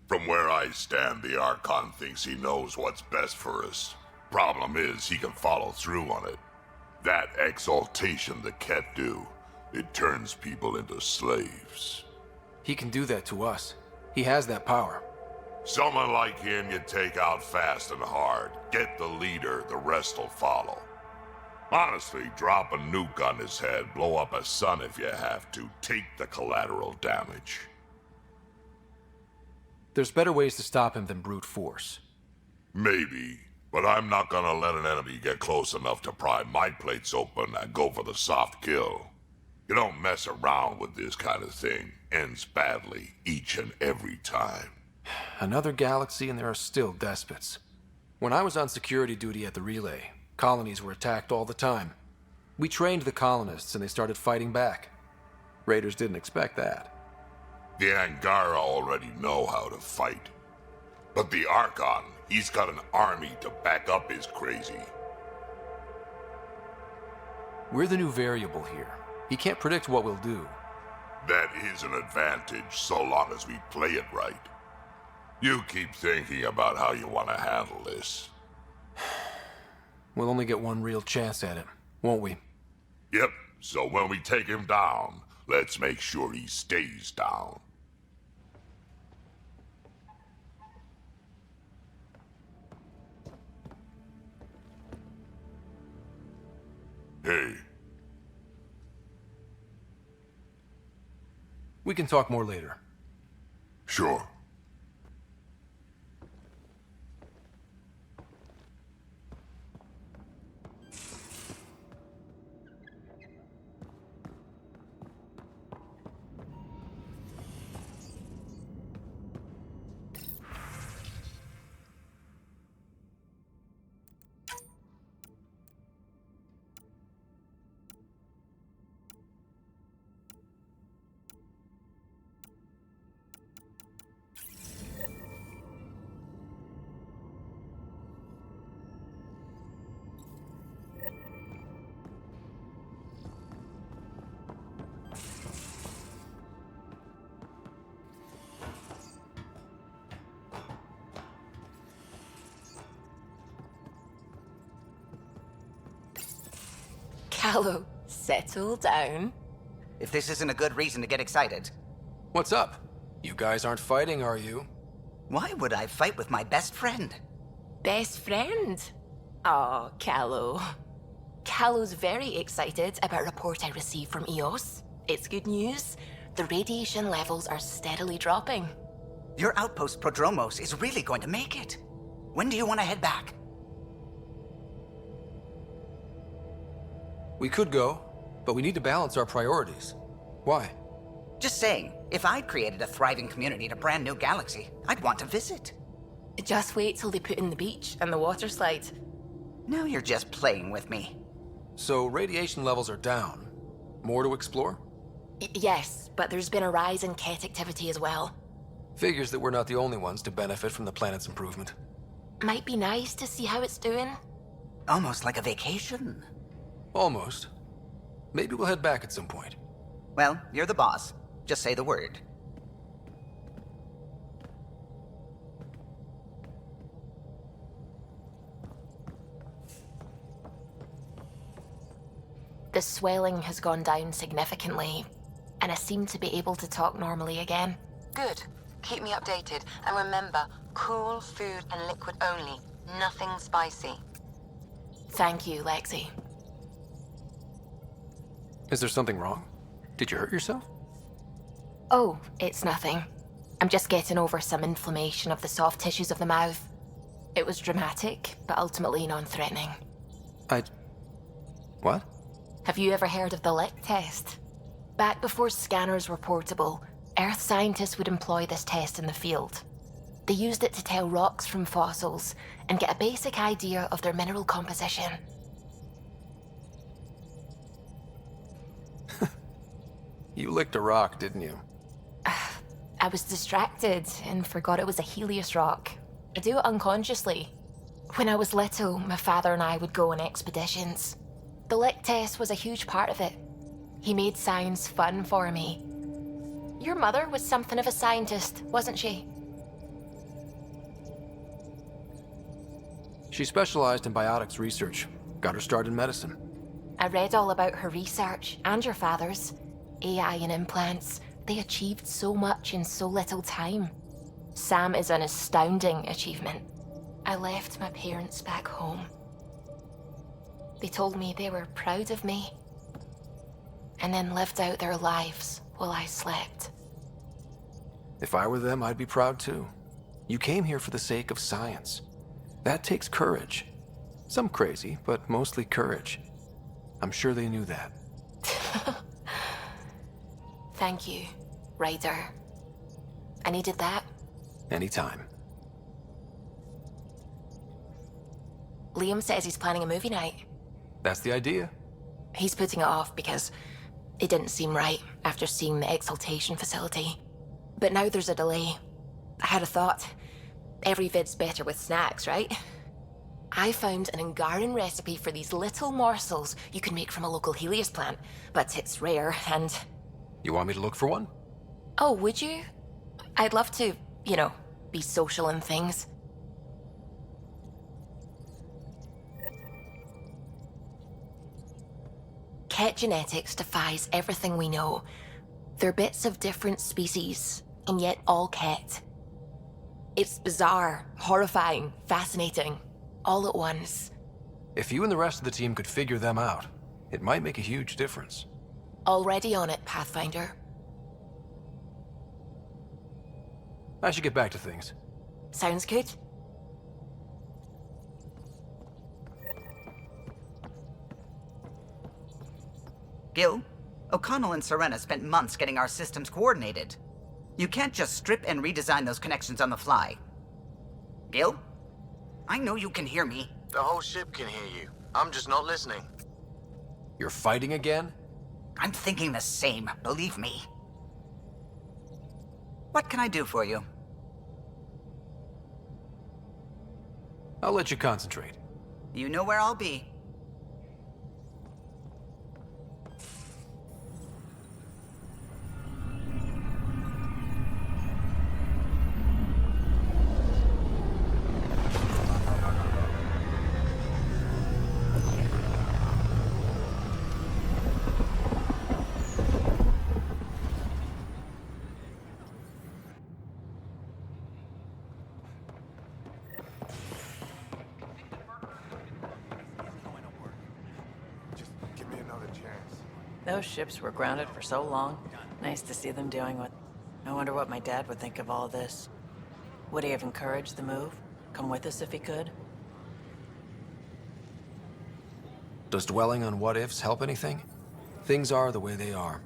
From where I stand, the Archon thinks he knows what's best for us. Problem is, he can follow through on it. That exaltation the Ket do, it turns people into slaves. He can do that to us. He has that power. Someone like him you take out fast and hard. Get the leader, the rest will follow. Honestly, drop a nuke on his head, blow up a sun if you have to. Take the collateral damage. There's better ways to stop him than brute force. Maybe, but I'm not gonna let an enemy get close enough to pry my plates open and go for the soft kill. You don't mess around with this kind of thing. Ends badly, each and every time. Another galaxy and there are still despots. When I was on security duty at the relay, colonies were attacked all the time. We trained the colonists and they started fighting back. Raiders didn't expect that. The Angara already know how to fight. But the Archon, he's got an army to back up his crazy. We're the new variable here. He can't predict what we'll do. That is an advantage so long as we play it right. You keep thinking about how you want to handle this. We'll only get one real chance at it, won't we? Yep, so when we take him down, let's make sure he stays down. Hey. We can talk more later. Sure. Callow, settle down. If this isn't a good reason to get excited. What's up? You guys aren't fighting, are you? Why would I fight with my best friend? Best friend? Oh, Callow. Callow's very excited about a report I received from EOS. It's good news. The radiation levels are steadily dropping. Your outpost Prodromos is really going to make it. When do you want to head back? We could go, but we need to balance our priorities. Why? Just saying, if I'd created a thriving community in a brand new galaxy, I'd want to visit. Just wait till they put in the beach and the water slide. Now you're just playing with me. So radiation levels are down. More to explore? Yes, but there's been a rise in Ket activity as well. Figures that we're not the only ones to benefit from the planet's improvement. Might be nice to see how it's doing. Almost like a vacation. Almost. Maybe we'll head back at some point. Well, you're the boss. Just say the word. The swelling has gone down significantly, and I seem to be able to talk normally again. Good. Keep me updated. And remember, cool food and liquid only. Nothing spicy. Thank you, Lexi. Is there something wrong? Did you hurt yourself? Oh, it's nothing. I'm just getting over some inflammation of the soft tissues of the mouth. It was dramatic, but ultimately non-threatening. What? Have you ever heard of the lick test? Back before scanners were portable, Earth scientists would employ this test in the field. They used it to tell rocks from fossils and get a basic idea of their mineral composition. You licked a rock, didn't you? I was distracted and forgot it was a Helios rock. I do it unconsciously. When I was little, my father and I would go on expeditions. The lick test was a huge part of it. He made science fun for me. Your mother was something of a scientist, wasn't she? She specialized in biotics research. Got her start in medicine. I read all about her research, and your father's. AI and implants. They achieved so much in so little time. Sam is an astounding achievement. I left my parents back home. They told me they were proud of me, and then lived out their lives while I slept. If I were them, I'd be proud too. You came here for the sake of science. That takes courage. Some crazy, but mostly courage. I'm sure they knew that. Thank you, Ryder. I needed that. Anytime. Liam says he's planning a movie night. That's the idea. He's putting it off because it didn't seem right after seeing the exaltation facility. But now there's a delay. I had a thought. Every vid's better with snacks, right? I found an Angaran recipe for these little morsels you can make from a local Helios plant, but it's rare and... You want me to look for one? Oh, would you? I'd love to, you know, be social and things. Ket genetics defies everything we know. They're bits of different species, and yet all Ket. It's bizarre, horrifying, fascinating, all at once. If you and the rest of the team could figure them out, it might make a huge difference. Already on it, Pathfinder. I should get back to things. Sounds good. Gil, O'Connell and Serena spent months getting our systems coordinated. You can't just strip and redesign those connections on the fly. Gil? I know you can hear me. The whole ship can hear you. I'm just not listening. You're fighting again? I'm thinking the same, believe me. What can I do for you? I'll let you concentrate. You know where I'll be. Those ships were grounded for so long. Nice to see them doing what... I wonder what my dad would think of all this. Would he have encouraged the move? Come with us if he could? Does dwelling on what-ifs help anything? Things are the way they are.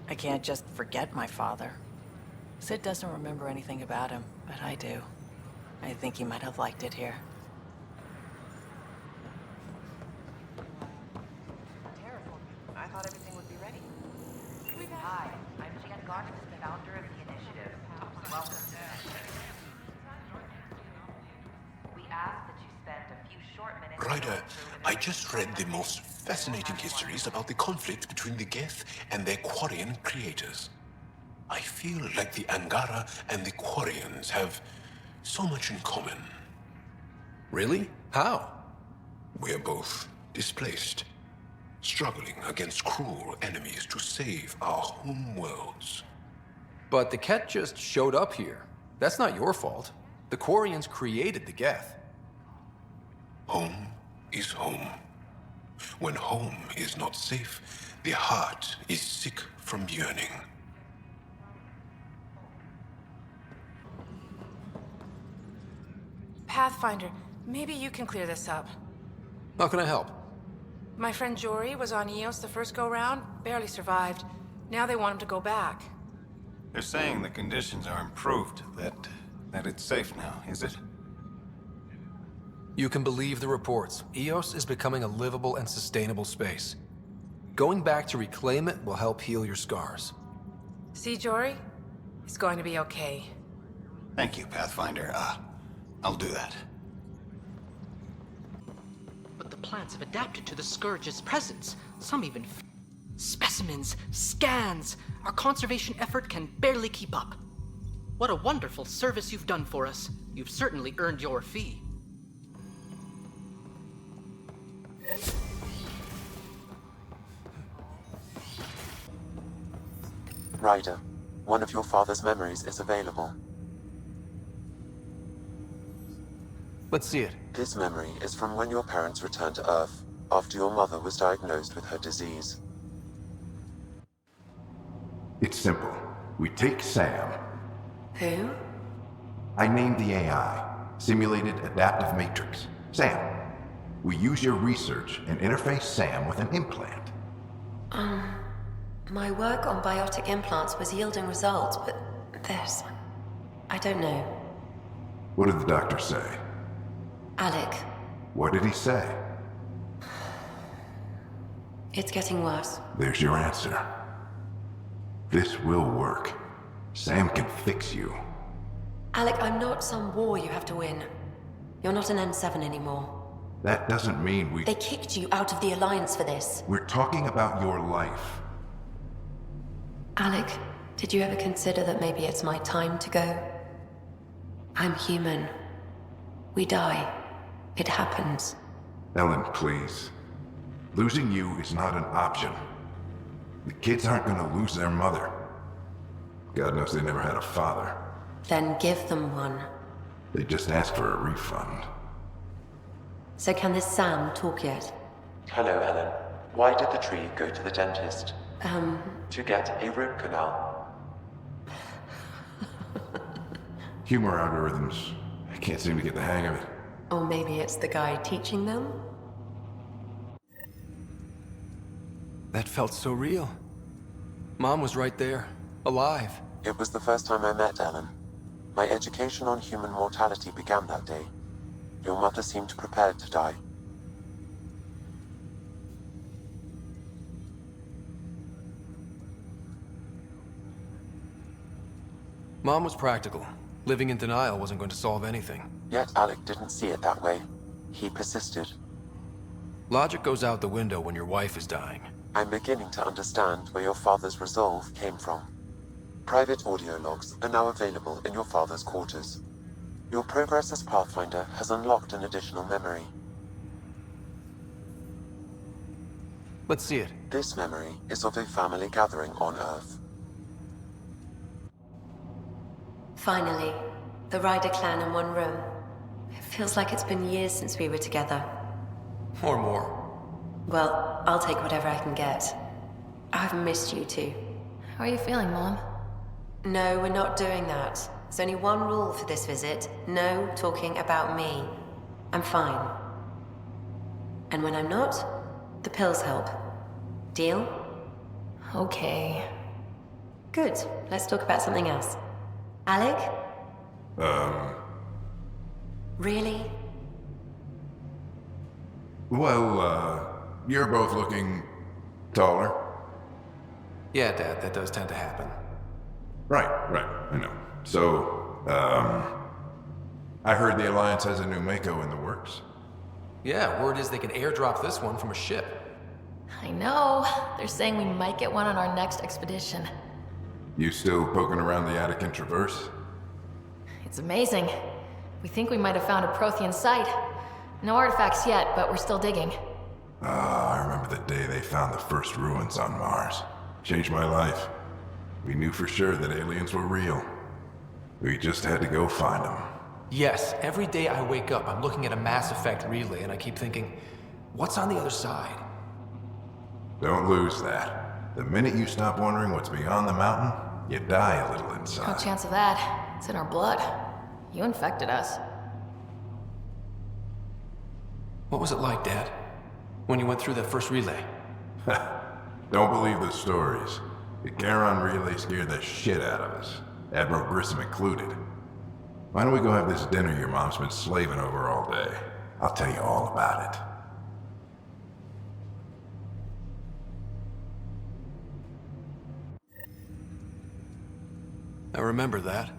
I can't just forget my father. Sid doesn't remember anything about him, but I do. I think he might have liked it here. I thought everything would be ready. Hi, I'm Jan Garden, the founder of the initiative. Welcome to the initiative. We ask that you spend a few short minutes... Ryder, I just read the most fascinating histories about the conflict between the Geth and their Quarian creators. I feel like the Angara and the Quarians have so much in common. Really? How? We're both displaced, struggling against cruel enemies to save our home worlds. But the Ket just showed up here. That's not your fault. The Quarians created the Geth. Home is home. When home is not safe, the heart is sick from yearning. Pathfinder, maybe you can clear this up. How can I help? My friend Jory was on Eos the first go-round, barely survived. Now they want him to go back. They're saying the conditions are improved, that it's safe now, is it? You can believe the reports. Eos is becoming a livable and sustainable space. Going back to reclaim it will help heal your scars. See, Jory? It's going to be okay. Thank you, Pathfinder. I'll do that. But the plants have adapted to the Scourge's presence. Some even... Specimens, scans. Our conservation effort can barely keep up. What a wonderful service you've done for us. You've certainly earned your fee. Ryder, one of your father's memories is available. Let's see it. This memory is from when your parents returned to Earth, after your mother was diagnosed with her disease. It's simple. We take Sam. Who? I named the AI, Simulated Adaptive Matrix. Sam. We use your research and interface Sam with an implant. My work on biotic implants was yielding results, but this... I don't know. What did the doctor say? Alec, What did he say? it's getting worse. There's your answer. This will work. Sam can fix you. Alec, I'm not some war you have to win. You're not an N7 anymore. That doesn't mean we... They kicked you out of the Alliance for this. We're talking about your life. Alec, did you ever consider that maybe it's my time to go? I'm human. We die. It happens. Ellen, please. Losing you is not an option. The kids aren't gonna lose their mother. God knows they never had a father. Then give them one. They just asked for a refund. So can this Sam talk yet? Hello, Ellen. Why did the tree go to the dentist? To get a root canal. Humor algorithms. I can't seem to get the hang of it. Or maybe it's the guy teaching them? That felt so real. Mom was right there, alive. It was the first time I met Ellen. My education on human mortality began that day. Your mother seemed prepared to die. Mom was practical. Living in denial wasn't going to solve anything. Yet Alec didn't see it that way. He persisted. Logic goes out the window when your wife is dying. I'm beginning to understand where your father's resolve came from. Private audio logs are now available in your father's quarters. Your progress as Pathfinder has unlocked an additional memory. Let's see it. This memory is of a family gathering on Earth. Finally, the Ryder clan in one room. It feels like it's been years since we were together. Or more. Well, I'll take whatever I can get. I've missed you too. How are you feeling, Mom? No, we're not doing that. There's only one rule for this visit. No talking about me. I'm fine. And when I'm not, the pills help. Deal? Okay. Good. Let's talk about something else. Alec? Really? Well, you're both looking taller. Yeah, Dad, that does tend to happen. Right, I know. So, I heard the Alliance has a new Mako in the works. Yeah, word is they can airdrop this one from a ship. I know. They're saying we might get one on our next expedition. You still poking around the Attican Traverse? It's amazing. We think we might have found a Prothean site. No artifacts yet, but we're still digging. I remember the day they found the first ruins on Mars. Changed my life. We knew for sure that aliens were real. We just had to go find them. Yes, every day I wake up, I'm looking at a Mass Effect relay and I keep thinking, what's on the other side? Don't lose that. The minute you stop wondering what's beyond the mountain, you die a little inside. No chance of that. It's in our blood. You infected us. What was it like, Dad? When you went through that first relay? Don't believe the stories. The Charon relay scared the shit out of us. Admiral Grissom included. Why don't we go have this dinner your mom's been slaving over all day? I'll tell you all about it. I remember that.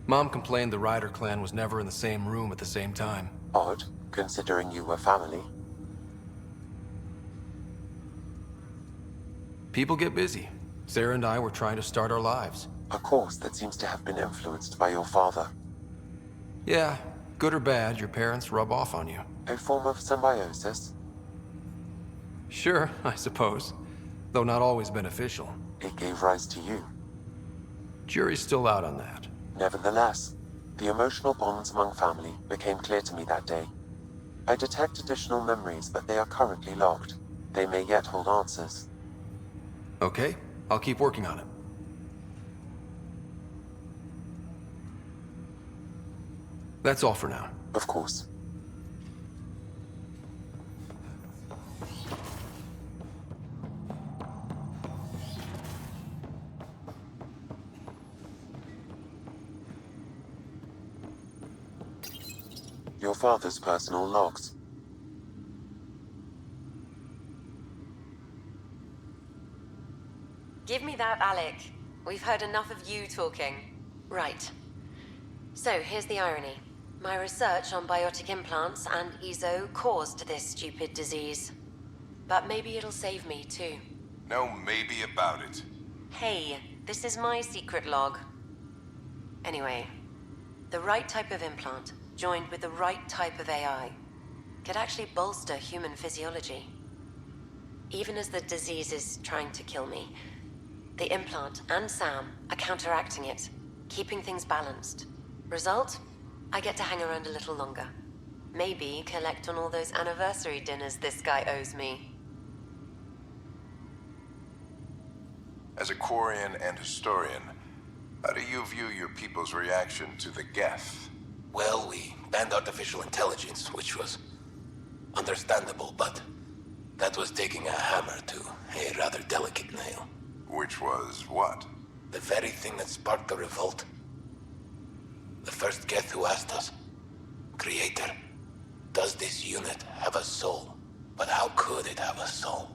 Mom complained the Ryder clan was never in the same room at the same time. Odd, considering you were family. People get busy. Sarah and I were trying to start our lives. A course that seems to have been influenced by your father. Yeah, good or bad, your parents rub off on you. A form of symbiosis? Sure, I suppose. Though not always beneficial. It gave rise to you. Jury's still out on that. Nevertheless, the emotional bonds among family became clear to me that day. I detect additional memories, but they are currently locked. They may yet hold answers. Okay, I'll keep working on it. That's all for now. Of course. Your father's personal logs. Give me that, Alec. We've heard enough of you talking. Right. So, here's the irony. My research on biotic implants and EZO caused this stupid disease. But maybe it'll save me, too. No maybe about it. Hey, this is my secret log. Anyway, the right type of implant, joined with the right type of AI, could actually bolster human physiology. Even as the disease is trying to kill me, the implant and Sam are counteracting it, keeping things balanced. Result? I get to hang around a little longer. Maybe collect on all those anniversary dinners this guy owes me. As a Quarian and historian, how do you view your people's reaction to the Geth? Well, we banned artificial intelligence, which was understandable, but that was taking a hammer to a rather delicate nail. Which was what? The very thing that sparked the revolt. The first Geth who asked us, Creator, does this unit have a soul? But how could it have a soul?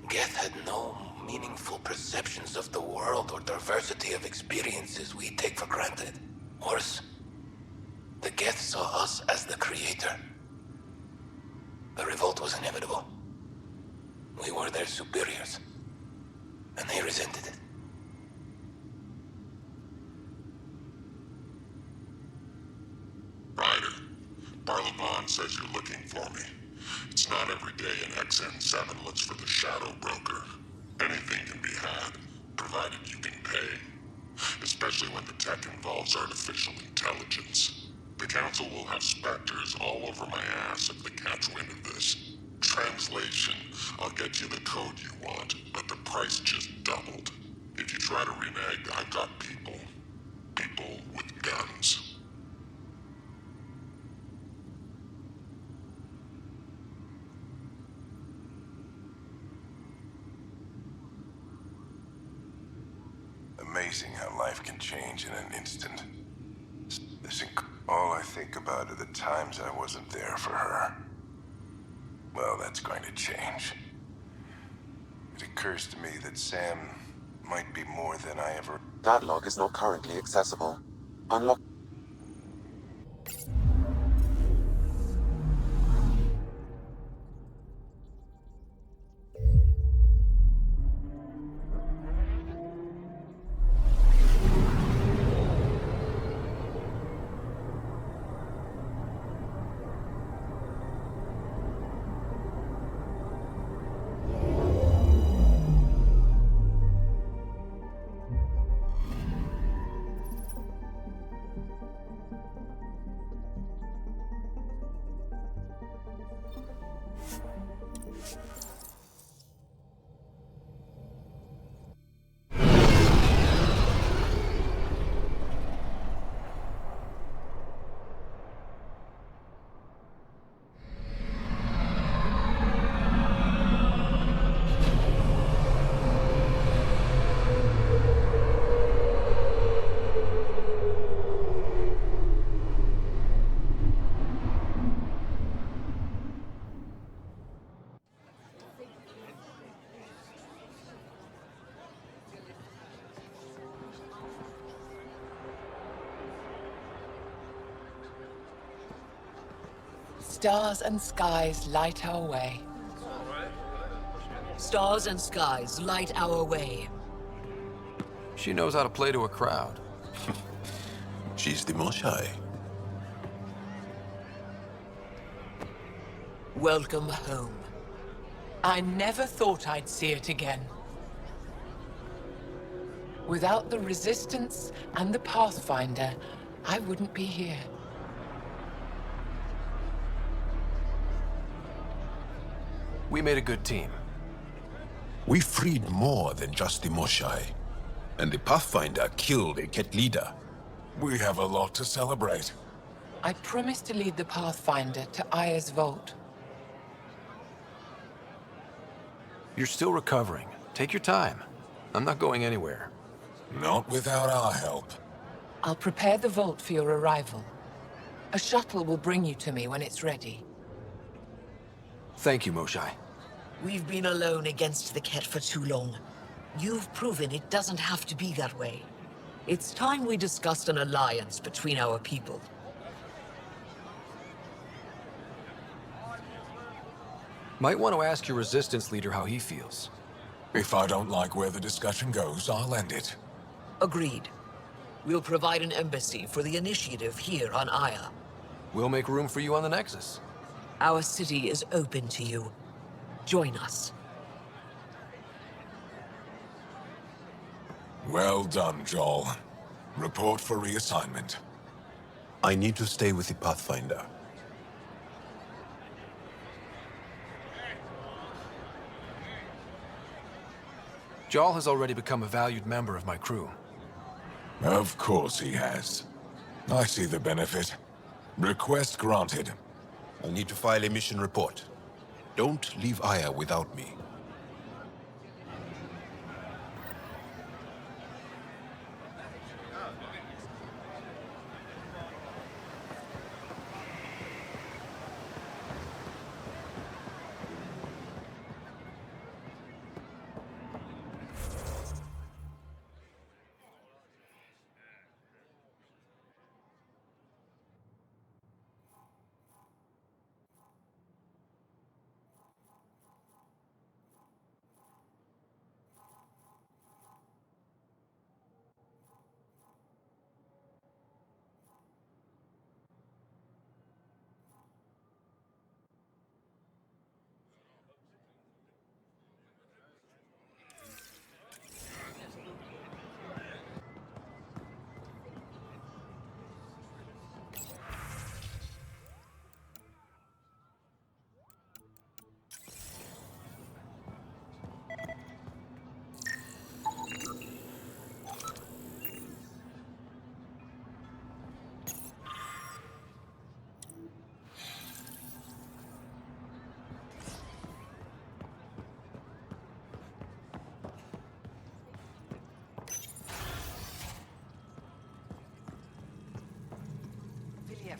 Geth had no meaningful perceptions of the world or diversity of experiences we take for granted. Worse, the Geth saw us as the Creator. The revolt was inevitable. We were their superiors, and they resented it. Ryder, Barlavon says you're looking for me. It's not every day an XN7 looks for the Shadow Broker. Anything can be had, provided you can pay. Especially when the tech involves artificial intelligence. The Council will have specters all over my ass if they catch wind of this. Translation, I'll get you the code you want, but the price just doubled. If you try to renege, I've got people. People with guns. Amazing how life can change in an instant. All I think about are the times I wasn't there for her. Well, that's going to change. It occurs to me that Sam might be more than I ever... That log is not currently accessible. Unlock... Stars and skies light our way. Stars and skies light our way. She knows how to play to a crowd. She's the Moshae. Welcome home. I never thought I'd see it again. Without the Resistance and the Pathfinder, I wouldn't be here. We made a good team. We freed more than just the Moshae. And the Pathfinder killed a Ket leader. We have a lot to celebrate. I promised to lead the Pathfinder to Aya's vault. You're still recovering. Take your time. I'm not going anywhere. Not without our help. I'll prepare the vault for your arrival. A shuttle will bring you to me when it's ready. Thank you, Moshae. We've been alone against the Ket for too long. You've proven it doesn't have to be that way. It's time we discussed an alliance between our people. Might want to ask your Resistance leader how he feels. If I don't like where the discussion goes, I'll end it. Agreed. We'll provide an embassy for the initiative here on Aya. We'll make room for you on the Nexus. Our city is open to you. Join us. Well done, Joel. Report for reassignment. I need to stay with the Pathfinder. Joel has already become a valued member of my crew. Of course he has. I see the benefit. Request granted. I need to file a mission report. Don't leave Aya without me.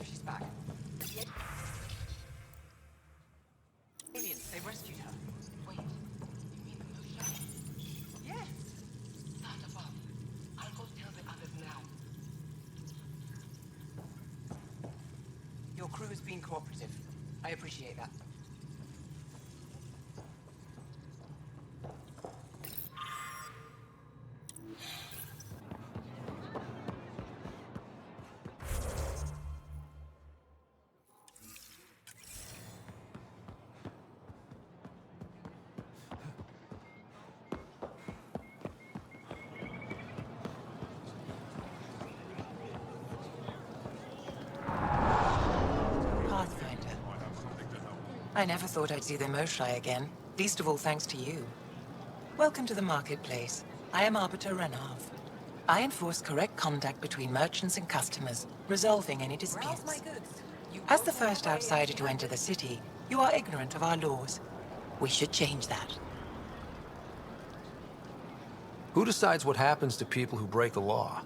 She's back. Aliens, they rescued her. Wait, you mean the Moshae? Yes. Stand above. I'll go tell the others now. Your crew has been cooperative. I appreciate that. I never thought I'd see the Moshae again, least of all thanks to you. Welcome to the marketplace. I am Arbiter Renav. I enforce correct conduct between merchants and customers, resolving any disputes. As the first outsider to enter the city, you are ignorant of our laws. We should change that. Who decides what happens to people who break the law?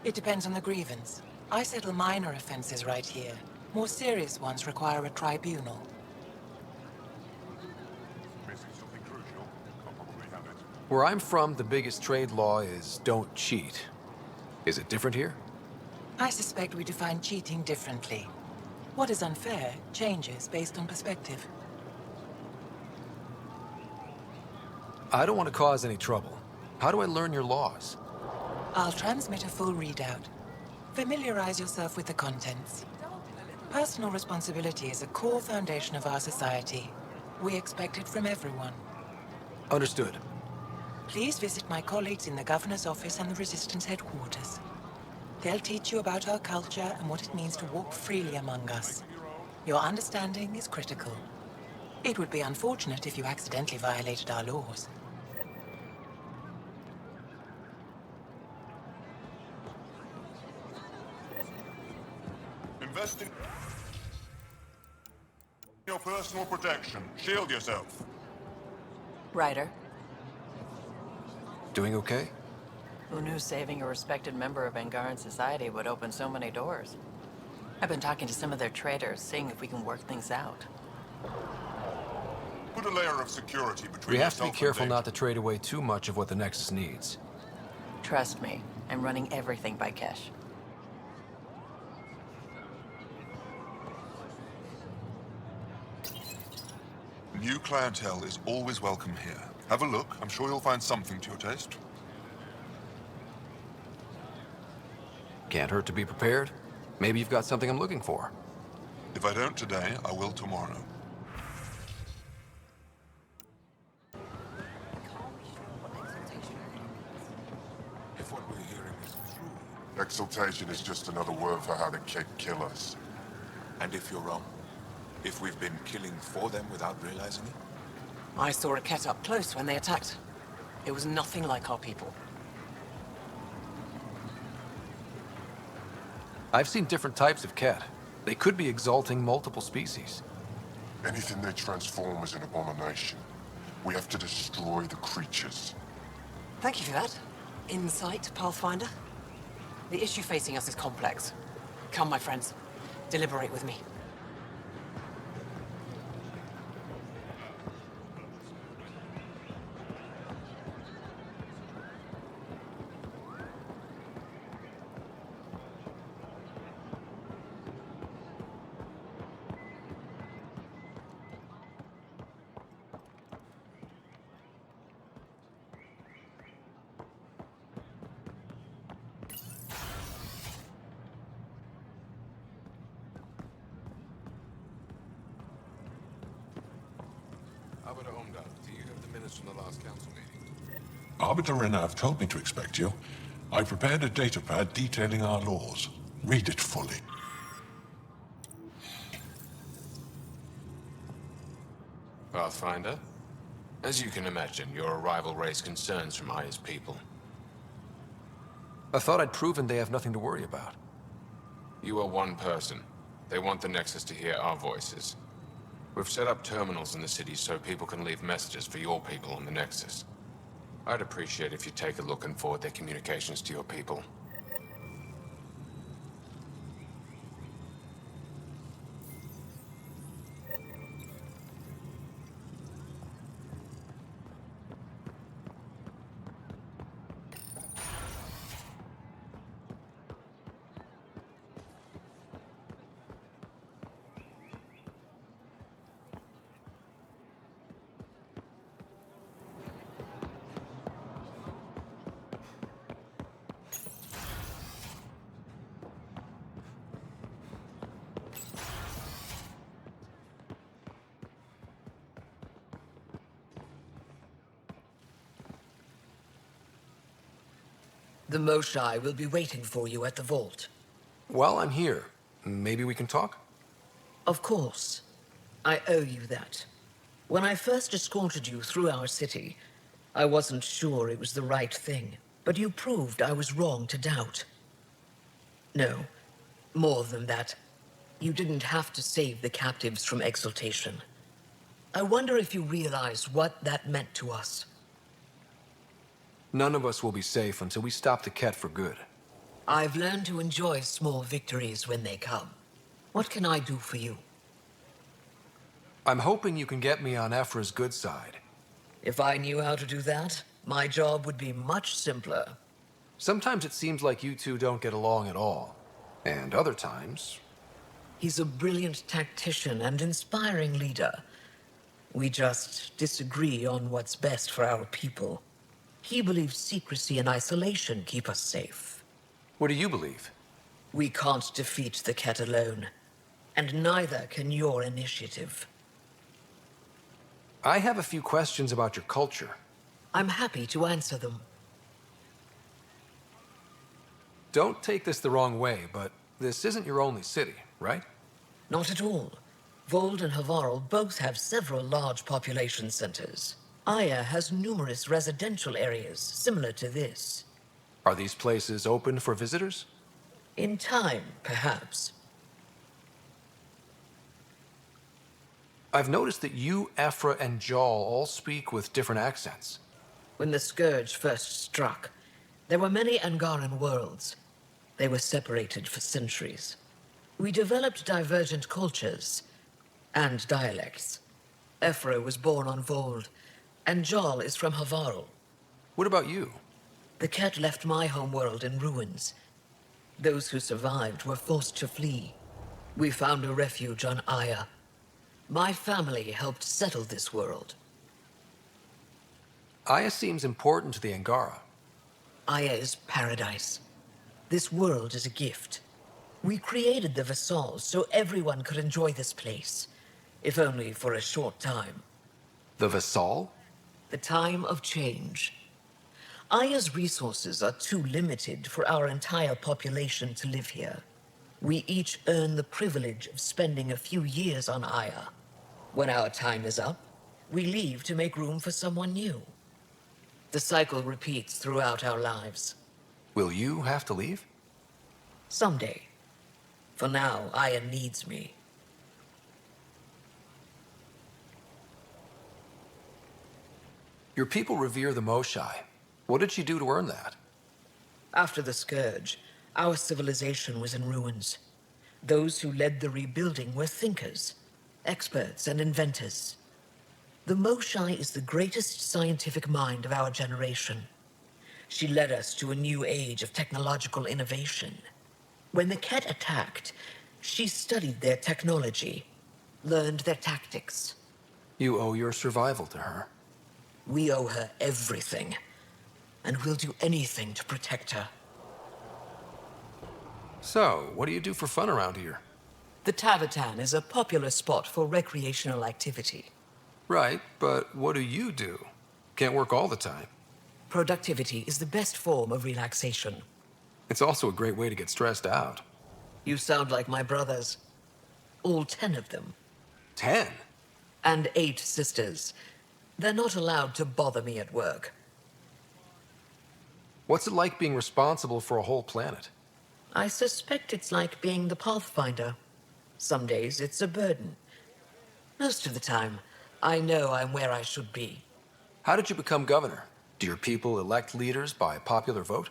It depends on the grievance. I settle minor offenses right here. More serious ones require a tribunal. Where I'm from, the biggest trade law is don't cheat. Is it different here? I suspect we define cheating differently. What is unfair changes based on perspective. I don't want to cause any trouble. How do I learn your laws? I'll transmit a full readout. Familiarize yourself with the contents. Personal responsibility is a core foundation of our society. We expect it from everyone. Understood. Please visit my colleagues in the Governor's office and the Resistance headquarters. They'll teach you about our culture and what it means to walk freely among us. Your understanding is critical. It would be unfortunate if you accidentally violated our laws. Invest in your personal protection. Shield yourself. Ryder, Doing okay? who knew saving a respected member of Angaran society would open so many doors? I've been talking to some of their traders, seeing if we can work things out. Put a layer of security between We have to be yourself careful and not to trade away too much of what the Nexus needs. Trust me, I'm running everything by Kesh. New clientele is always welcome here. Have a look. I'm sure you'll find something to your taste. Can't hurt to be prepared. Maybe you've got something I'm looking for. If I don't today, I will tomorrow. If what we're hearing is true. Exaltation is just another word for how the Kett kill us. And if you're wrong? If we've been killing for them without realizing it? I saw a Kett up close when they attacked. It was nothing like our people. I've seen different types of Kett. They could be exalting multiple species. Anything they transform is an abomination. We have to destroy the creatures. Thank you for that. Insight, Pathfinder. The issue facing us is complex. Come, my friends. Deliberate with me. Do you have the minutes from the last council meeting? Arbiter Renav told me to expect you. I prepared a datapad detailing our laws. Read it fully. Pathfinder, as you can imagine, your arrival raised concerns from Aya's people. I thought I'd proven they have nothing to worry about. You are one person. They want the Nexus to hear our voices. We've set up terminals in the city so people can leave messages for your people on the Nexus. I'd appreciate if you take a look and forward their communications to your people. The Moshae will be waiting for you at the vault. While I'm here, maybe we can talk? Of course. I owe you that. When I first escorted you through our city, I wasn't sure it was the right thing, but you proved I was wrong to doubt. No, more than that. You didn't have to save the captives from exaltation. I wonder if you realize what that meant to us. None of us will be safe until we stop the Kett for good. I've learned to enjoy small victories when they come. What can I do for you? I'm hoping you can get me on Ephra's good side. If I knew how to do that, my job would be much simpler. Sometimes it seems like you two don't get along at all. And other times... He's a brilliant tactician and inspiring leader. We just disagree on what's best for our people. He believes secrecy and isolation keep us safe. What do you believe? We can't defeat the Ket alone, and neither can your initiative. I have a few questions about your culture. I'm happy to answer them. Don't take this the wrong way, but this isn't your only city, right? Not at all. Vold and Havarl both have several large population centers. Aya has numerous residential areas similar to this. Are these places open for visitors? In time, perhaps. I've noticed that you, Aphra, and Jal all speak with different accents. When the Scourge first struck, there were many Angaran worlds. They were separated for centuries. We developed divergent cultures and dialects. Aphra was born on Vold, and Jal is from Havarl. What about you? The Ket left my homeworld in ruins. Those who survived were forced to flee. We found a refuge on Aya. My family helped settle this world. Aya seems important to the Angara. Aya is paradise. This world is a gift. We created the Vassals so everyone could enjoy this place, if only for a short time. The Vassal? The time of change. Aya's resources are too limited for our entire population to live here. We each earn the privilege of spending a few years on Aya. When our time is up, we leave to make room for someone new. The cycle repeats throughout our lives. Will you have to leave? Someday. For now, Aya needs me. Your people revere the Moshae. What did she do to earn that? After the Scourge, our civilization was in ruins. Those who led the rebuilding were thinkers, experts, and inventors. The Moshae is the greatest scientific mind of our generation. She led us to a new age of technological innovation. When the Ket attacked, she studied their technology, learned their tactics. You owe your survival to her. We owe her everything, and we'll do anything to protect her. So, what do you do for fun around here? The Tavatan is a popular spot for recreational activity. Right, but what do you do? Can't work all the time. Productivity is the best form of relaxation. It's also a great way to get stressed out. You sound like my brothers. All 10 of them. 10? And 8 sisters. They're not allowed to bother me at work. What's it like being responsible for a whole planet? I suspect it's like being the Pathfinder. Some days it's a burden. Most of the time, I know I'm where I should be. How did you become governor? Do your people elect leaders by popular vote?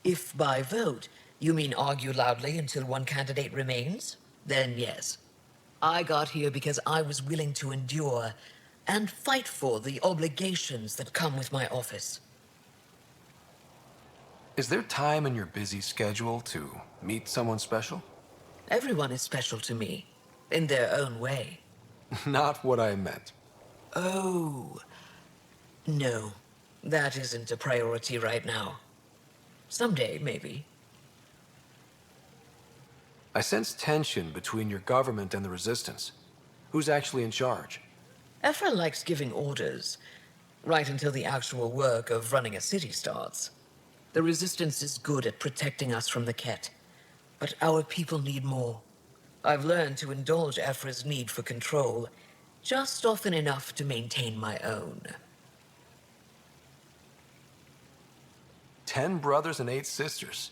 If by vote, you mean argue loudly until one candidate remains, then yes. I got here because I was willing to endure and fight for the obligations that come with my office. Is there time in your busy schedule to meet someone special? Everyone is special to me, in their own way. Not what I meant. Oh. No, that isn't a priority right now. Someday, maybe. I sense tension between your government and the Resistance. Who's actually in charge? Aphra likes giving orders, right until the actual work of running a city starts. The Resistance is good at protecting us from the Ket, but our people need more. I've learned to indulge Aphra's need for control, just often enough to maintain my own. 10 brothers and 8 sisters.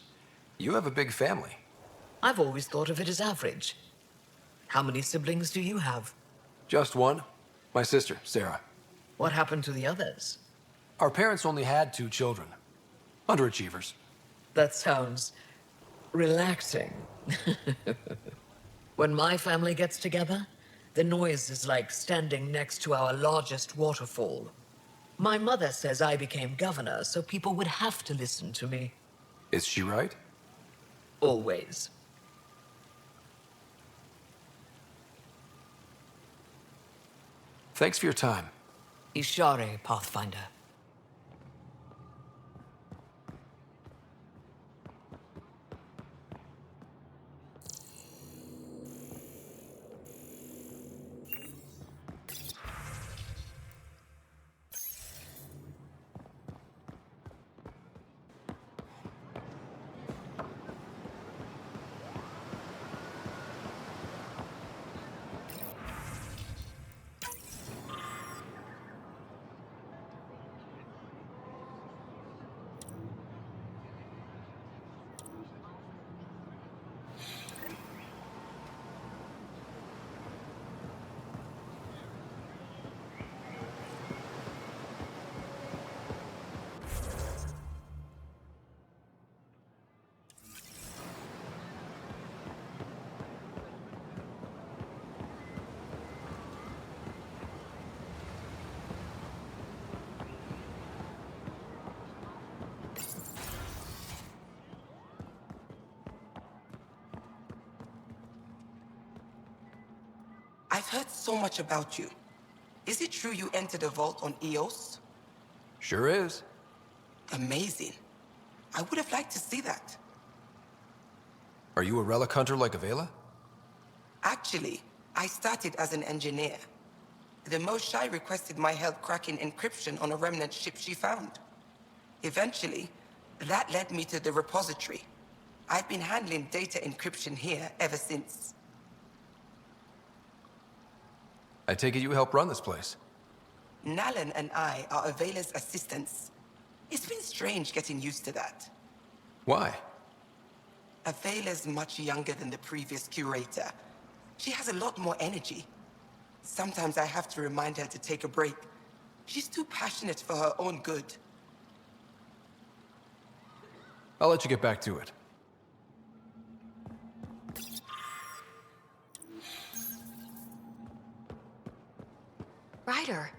You have a big family. I've always thought of it as average. How many siblings do you have? Just one. My sister, Sarah. What happened to the others? Our parents only had 2 children. Underachievers. That sounds relaxing. When my family gets together, the noise is like standing next to our largest waterfall. My mother says I became governor, so people would have to listen to me. Is she right? Always. Thanks for your time. Ishare, Pathfinder. I've heard so much about you. Is it true you entered a vault on Eos? Sure is. Amazing. I would have liked to see that. Are you a relic hunter like Avela? Actually, I started as an engineer. The Moshae requested my help cracking encryption on a remnant ship she found. Eventually, that led me to the repository. I've been handling data encryption here ever since. I take it you help run this place. Nalan and I are Avela's assistants. It's been strange getting used to that. Why? Avela's much younger than the previous curator. She has a lot more energy. Sometimes I have to remind her to take a break. She's too passionate for her own good. I'll let you get back to it. Ryder.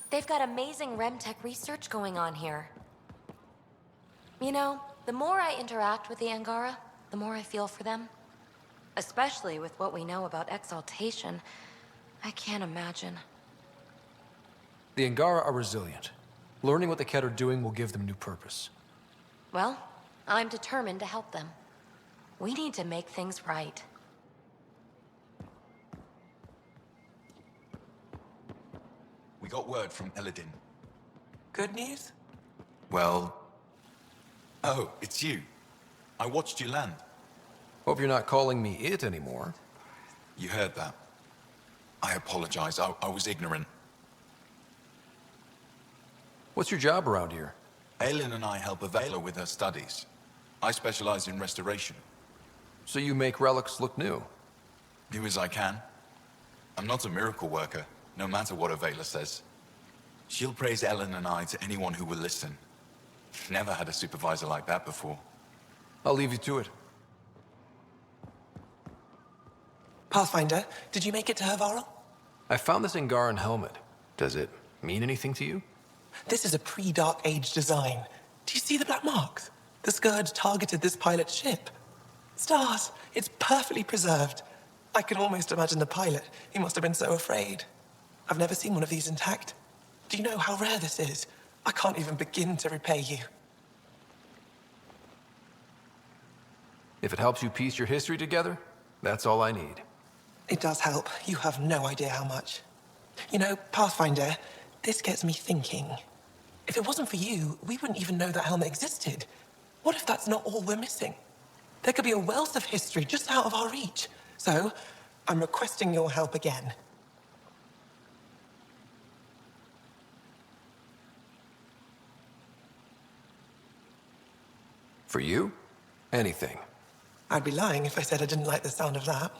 They've got amazing RemTech research going on here. You know, the more I interact with the Angara, the more I feel for them. Especially with what we know about exaltation. I can't imagine. The Angara are resilient. Learning what the Ket are doing will give them new purpose. Well, I'm determined to help them. We need to make things right. We got word from Eladin. Good news? Well... Oh, it's you. I watched you land. Hope you're not calling me it anymore. You heard that. I apologize. I was ignorant. What's your job around here? Aelin and I help Avela with her studies. I specialize in restoration. So you make relics look new? Do as I can. I'm not a miracle worker, no matter what Avela says. She'll praise Ellen and I to anyone who will listen. Never had a supervisor like that before. I'll leave you to it. Pathfinder, did you make it to Hervara? I found this Angaran helmet. Does it mean anything to you? This is a pre-Dark Age design. Do you see the black marks? The Scourge targeted this pilot's ship. Stars, it's perfectly preserved. I can almost imagine the pilot. He must have been so afraid. I've never seen one of these intact. Do you know how rare this is? I can't even begin to repay you. If it helps you piece your history together, that's all I need. It does help. You have no idea how much. You know, Pathfinder, this gets me thinking. If it wasn't for you, we wouldn't even know that helmet existed. What if that's not all we're missing? There could be a wealth of history just out of our reach. So, I'm requesting your help again. For you? Anything. I'd be lying if I said I didn't like the sound of that.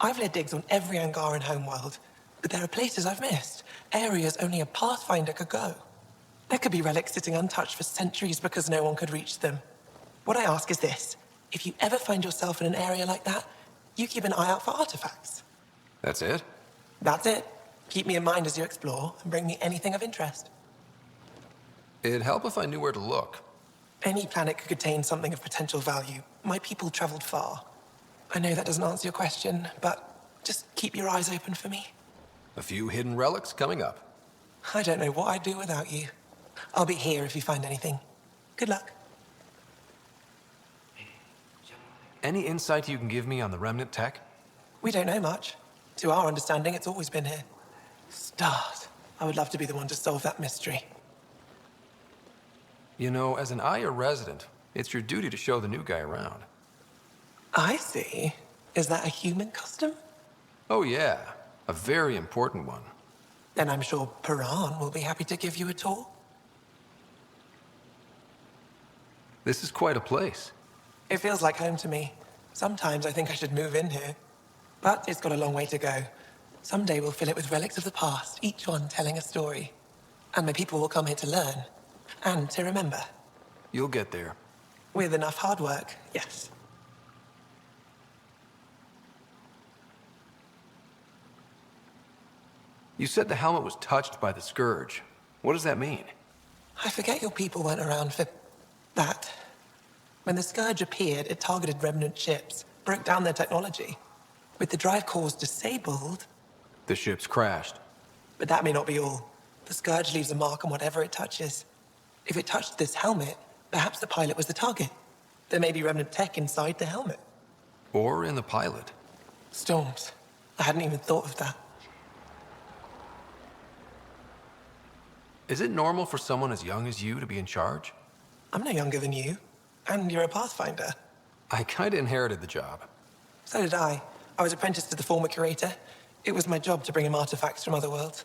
I've led digs on every Angaran homeworld, but there are places I've missed, areas only a Pathfinder could go. There could be relics sitting untouched for centuries because no one could reach them. What I ask is this: if you ever find yourself in an area like that, you keep an eye out for artifacts. That's it? That's it. Keep me in mind as you explore, and bring me anything of interest. It'd help if I knew where to look. Any planet could contain something of potential value. My people traveled far. I know that doesn't answer your question, but Just keep your eyes open for me. A few hidden relics coming up. I don't know what I'd do without you. I'll be here if you find anything. Good luck. Any insight you can give me on the remnant tech? We don't know much. To our understanding, it's always been here. Stars. I would love to be the one to solve that mystery. You know, as an Aya resident, it's your duty to show the new guy around. I see. Is that a human custom? Oh yeah, a very important one. Then I'm sure Paran will be happy to give you a tour. This is quite a place. It feels like home to me. Sometimes I think I should move in here. But it's got a long way to go. Someday we'll fill it with relics of the past, each one telling a story. And my people will come here to learn. And to remember. You'll get there. With enough hard work, yes. You said the helmet was touched by the Scourge. What does that mean? I forget your people weren't around for that. When the Scourge appeared, it targeted remnant ships, broke down their technology. With the drive cores disabled... The ships crashed. But that may not be all. The Scourge leaves a mark on whatever it touches. If it touched this helmet, perhaps the pilot was the target. There may be remnant tech inside the helmet. Or in the pilot. Storms. I hadn't even thought of that. Is it normal for someone as young as you to be in charge? I'm no younger than you. And you're a Pathfinder. I kinda inherited the job. So did I. I was apprenticed to the former curator. It was my job to bring him artifacts from other worlds.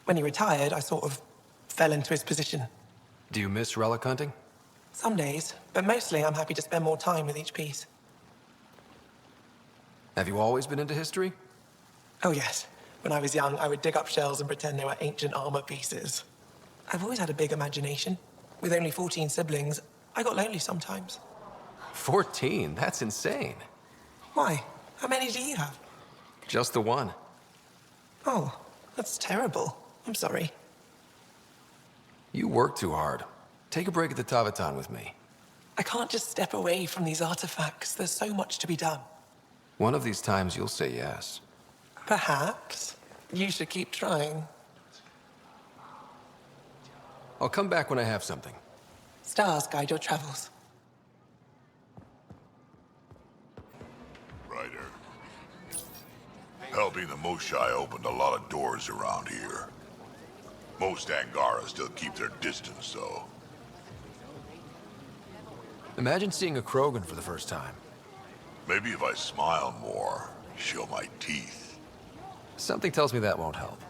When he retired, I sort of fell into his position. Do you miss relic hunting? Some days, but mostly I'm happy to spend more time with each piece. Have you always been into history? Oh yes. When I was young, I would dig up shells and pretend they were ancient armor pieces. I've always had a big imagination. With only 14 siblings, I got lonely sometimes. 14? That's insane. Why? How many do you have? Just the one. Oh, that's terrible. I'm sorry. You work too hard. Take a break at the Tavatan with me. I can't just step away from these artifacts. There's so much to be done. One of these times you'll say yes. Perhaps. You should keep trying. I'll come back when I have something. Stars guide your travels. Ryder. Helping the Moshae opened a lot of doors around here. Most Angara still keep their distance, though. Imagine seeing a Krogan for the first time. Maybe if I smile more, show my teeth. Something tells me that won't help.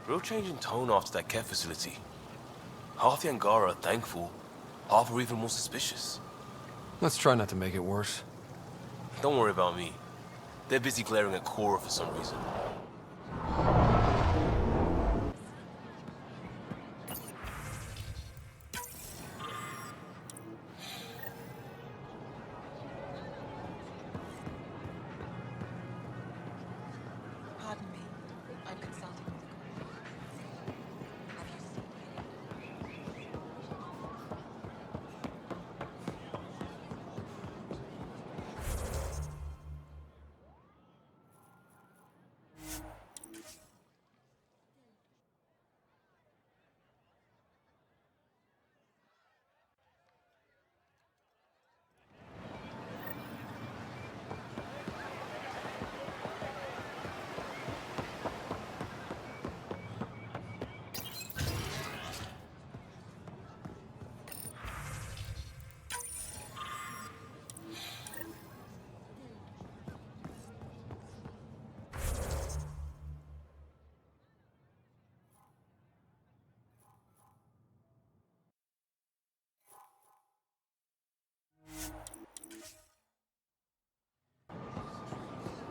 Real change in tone after that care facility. Half the Angara are thankful, half are even more suspicious. Let's try not to make it worse. Don't worry about me. They're busy glaring at Cora for some reason.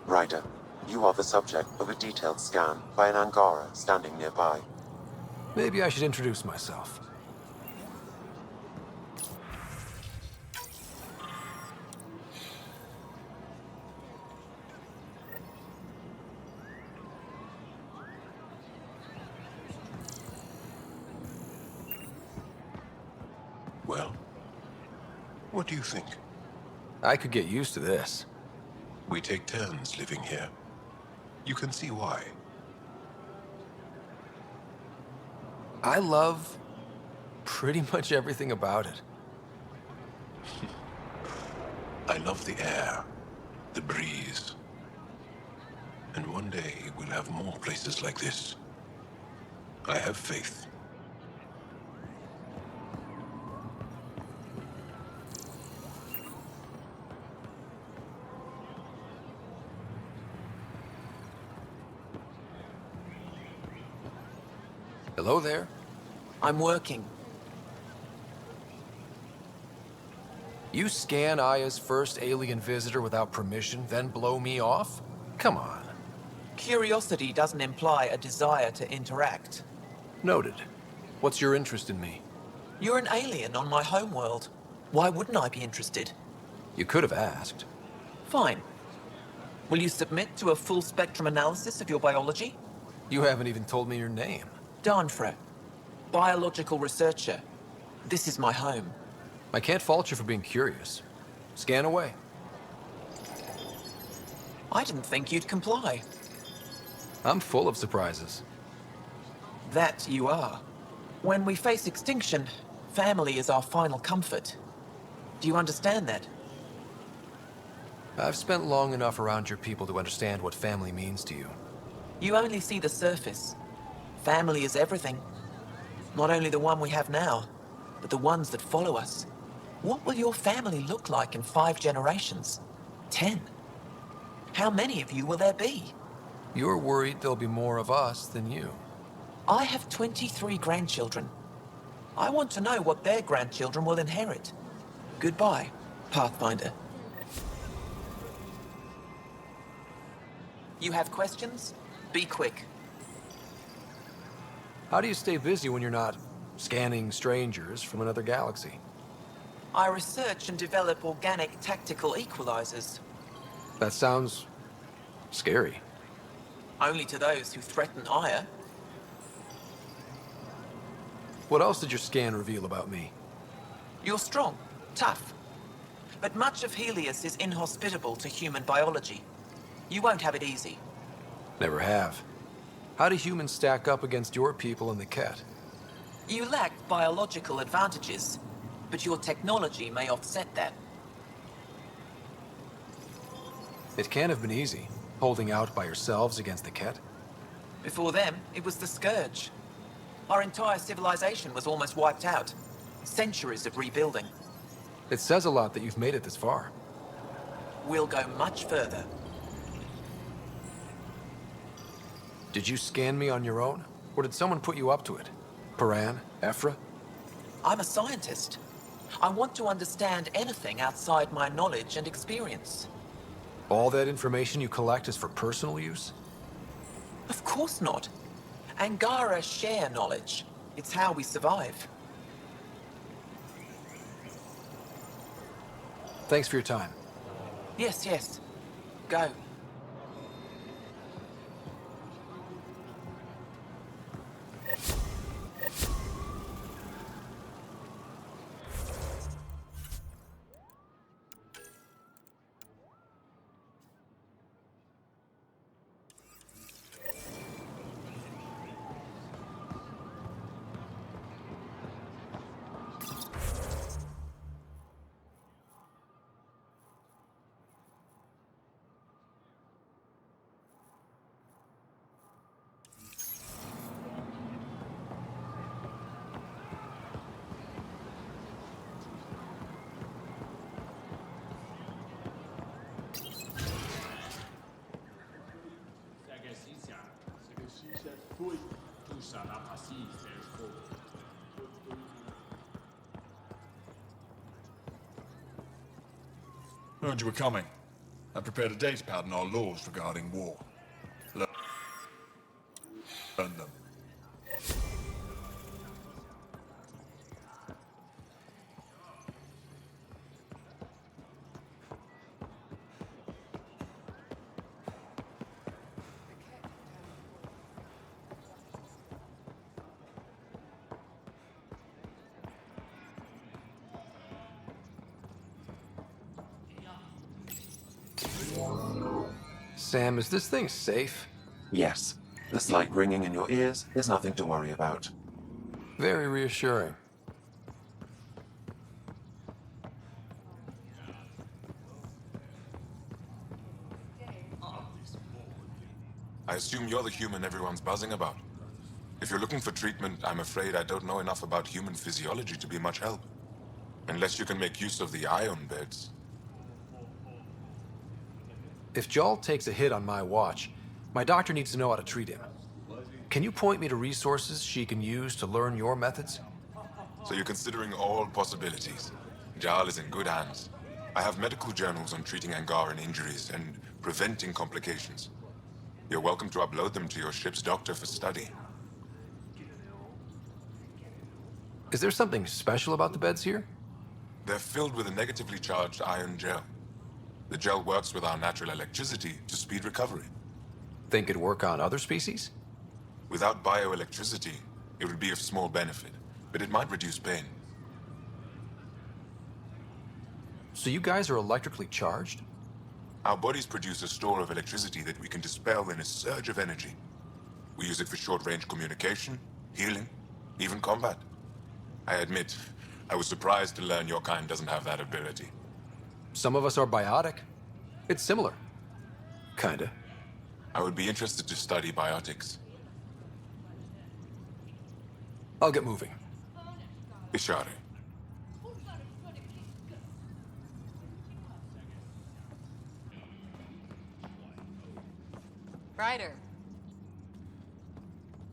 Ryder, you are the subject of a detailed scan by an Angara standing nearby. Maybe I should introduce myself. What do you think? I could get used to this. We take turns living here. You can see why. I love pretty much everything about it. I love the air, the breeze. And one day we'll have more places like this. I have faith. Hello there. I'm working. You scan Aya's first alien visitor without permission, then blow me off? Come on. Curiosity doesn't imply a desire to interact. Noted. What's your interest in me? You're an alien on my homeworld. Why wouldn't I be interested? You could have asked. Fine. Will you submit to a full spectrum analysis of your biology? You haven't even told me your name. Danfra. Biological researcher. This is my home. I can't fault you for being curious. Scan away. I didn't think you'd comply. I'm full of surprises. That you are. When we face extinction, family is our final comfort. Do you understand that? I've spent long enough around your people to understand what family means to you. You only see the surface. Family is everything. Not only the one we have now, but the ones that follow us. What will your family look like in 5 generations? 10? How many of you will there be? You're worried there'll be more of us than you. I have 23 grandchildren. I want to know what their grandchildren will inherit. Goodbye, Pathfinder. You have questions? Be quick. How do you stay busy when you're not scanning strangers from another galaxy? I research and develop organic tactical equalizers. That sounds scary. Only to those who threaten Aya. What else did your scan reveal about me? You're strong, tough. But much of Helios is inhospitable to human biology. You won't have it easy. Never have. How do humans stack up against your people in the Ket? You lack biological advantages, but your technology may offset that. It can't have been easy, holding out by yourselves against the Ket. Before them, it was the Scourge. Our entire civilization was almost wiped out. Centuries of rebuilding. It says a lot that you've made it this far. We'll go much further. Did you scan me on your own? Or did someone put you up to it? Paran? Ephra? I'm a scientist. I want to understand anything outside my knowledge and experience. All that information you collect is for personal use? Of course not. Angara share knowledge. It's how we survive. Thanks for your time. Yes, yes. Go. Heard you were coming. I prepared a datapad on our laws regarding war. Learn them. Sam, is this thing safe? Yes. The slight ringing in your ears is nothing to worry about. Very reassuring. I assume you're the human everyone's buzzing about. If you're looking for treatment, I'm afraid I don't know enough about human physiology to be much help. Unless you can make use of the ion beds. If Jarl takes a hit on my watch, my doctor needs to know how to treat him. Can you point me to resources she can use to learn your methods? So you're considering all possibilities. Jarl is in good hands. I have medical journals on treating Angaran injuries and preventing complications. You're welcome to upload them to your ship's doctor for study. Is there something special about the beds here? They're filled with a negatively charged iron gel. The gel works with our natural electricity to speed recovery. Think it'd work on other species? Without bioelectricity, it would be of small benefit, but it might reduce pain. So you guys are electrically charged? Our bodies produce a store of electricity that we can dispel in a surge of energy. We use it for short-range communication, healing, even combat. I admit, I was surprised to learn your kind doesn't have that ability. Some of us are biotic. It's similar. Kinda. I would be interested to study biotics. I'll get moving. Ishari. Ryder.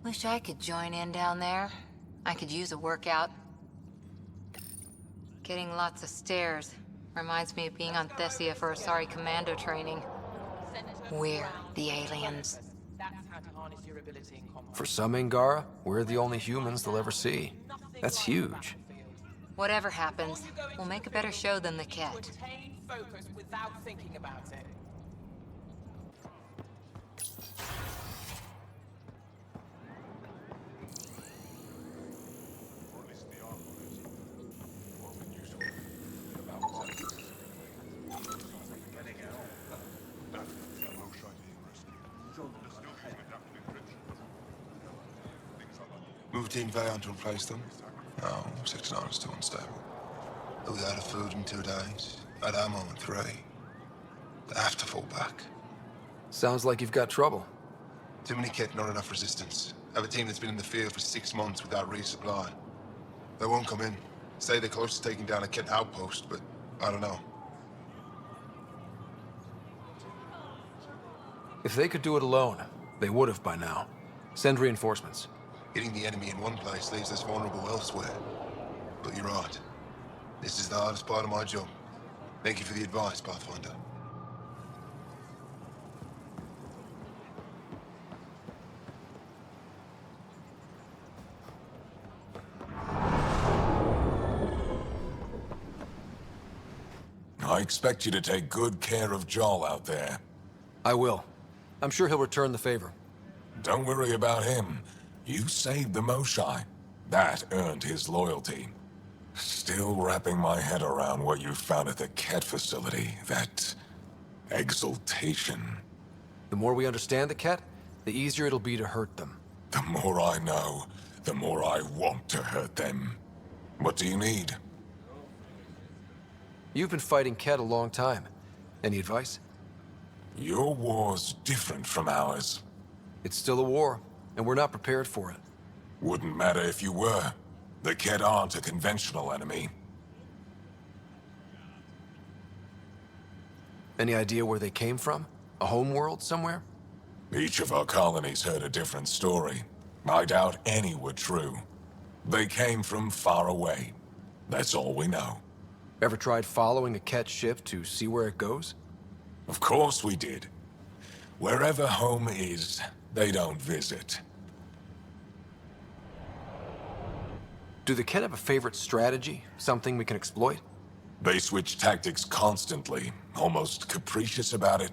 Wish I could join in down there. I could use a workout. Getting lots of stairs. Reminds me of being on Thessia for Asari commando training. We're the aliens. For some Angara, we're the only humans they'll ever see. That's huge. Whatever happens, we'll make a better show than the Ket. Focus without thinking about it. Move Team Vayon to replace them? No, 6-9 is too unstable. They'll be out of food in 2 days, out of ammo in 3. They have to fall back. Sounds like you've got trouble. Too many kit, not enough resistance. I have a team that's been in the field for 6 months without resupply. They won't come in. Say they're close to taking down a kit outpost, but I don't know. If they could do it alone, they would have by now. Send reinforcements. Hitting the enemy in one place leaves us vulnerable elsewhere. But you're right. This is the hardest part of my job. Thank you for the advice, Pathfinder. I expect you to take good care of Jarl out there. I will. I'm sure he'll return the favor. Don't worry about him. You saved the Moshae. That earned his loyalty. Still wrapping my head around what you found at the Ket facility. That exaltation. The more we understand the Ket, the easier it'll be to hurt them. The more I know, the more I want to hurt them. What do you need? You've been fighting Ket a long time. Any advice? Your war's different from ours. It's still a war, and we're not prepared for it. Wouldn't matter if you were. The Ket aren't a conventional enemy. Any idea where they came from? A homeworld somewhere? Each of our colonies heard a different story. I doubt any were true. They came from far away. That's all we know. Ever tried following a Ket ship to see where it goes? Of course we did. Wherever home is, they don't visit. Do the Ket have a favorite strategy? Something we can exploit? They switch tactics constantly, almost capricious about it.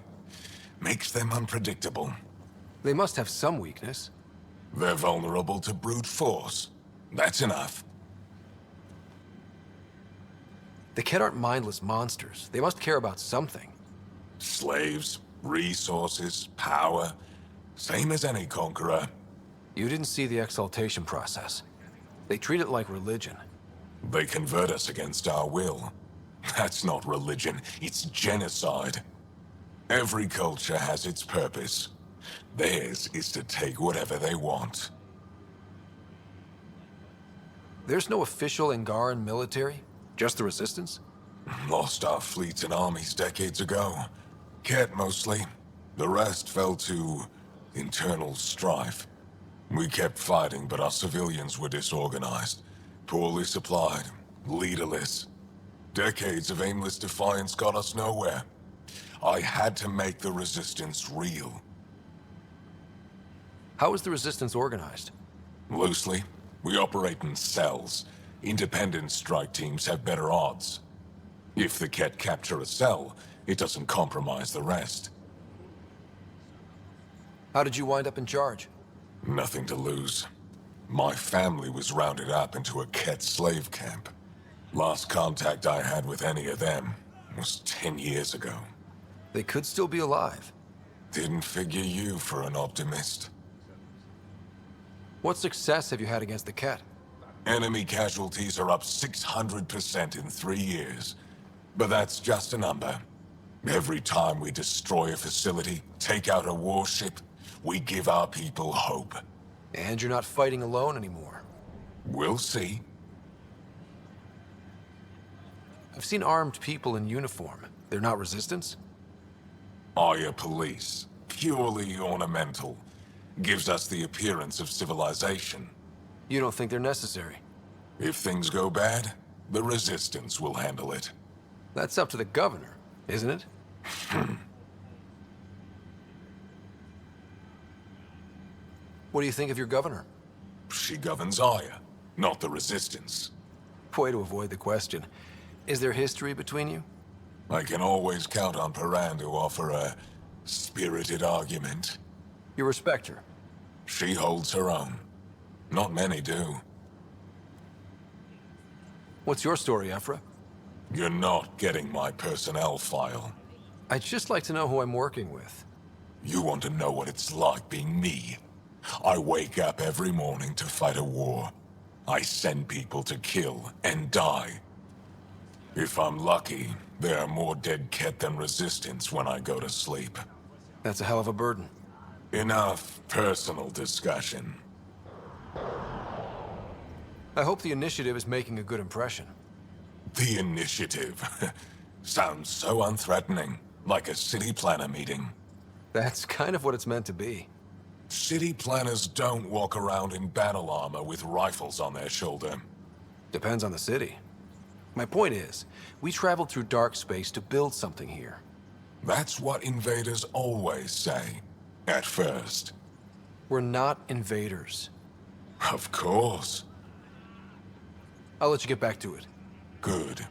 Makes them unpredictable. They must have some weakness. They're vulnerable to brute force. That's enough. The Ket aren't mindless monsters. They must care about something. Slaves. Resources, power, same as any conqueror. You didn't see the exaltation process. They treat it like religion. They convert us against our will. That's not religion, it's genocide. Every culture has its purpose. Theirs is to take whatever they want. There's no official Angaran military? Just the Resistance? Lost our fleets and armies decades ago. Ket mostly. The rest fell to internal strife. We kept fighting, but our civilians were disorganized, poorly supplied, leaderless. Decades of aimless defiance got us nowhere. I had to make the Resistance real. How is the Resistance organized? Loosely, we operate in cells. Independent strike teams have better odds. If the Ket capture a cell, it doesn't compromise the rest. How did you wind up in charge? Nothing to lose. My family was rounded up into a Ket slave camp. Last contact I had with any of them was 10 years ago. They could still be alive. Didn't figure you for an optimist. What success have you had against the Ket? Enemy casualties are up 600% in 3 years. But that's just a number. Every time we destroy a facility, take out a warship, we give our people hope. And you're not fighting alone anymore. We'll see. I've seen armed people in uniform. They're not Resistance? Aya police. Purely ornamental. Gives us the appearance of civilization. You don't think they're necessary? If things go bad, the Resistance will handle it. That's up to the governor, isn't it? What do you think of your governor? She governs Aya, not the Resistance. Way to avoid the question. Is there history between you? I can always count on Paran to offer a spirited argument. You respect her? She holds her own. Not many do. What's your story, Ephra? You're not getting my personnel file. I'd just like to know who I'm working with. You want to know what it's like being me? I wake up every morning to fight a war. I send people to kill and die. If I'm lucky, there are more dead Ket than Resistance when I go to sleep. That's a hell of a burden. Enough personal discussion. I hope the initiative is making a good impression. The initiative? Sounds so unthreatening, like a city planner meeting. That's kind of what it's meant to be. City planners don't walk around in battle armor with rifles on their shoulder. Depends on the city. My point is, we traveled through dark space to build something here. That's what invaders always say. At first. We're not invaders. Of course. I'll let you get back to it. Good.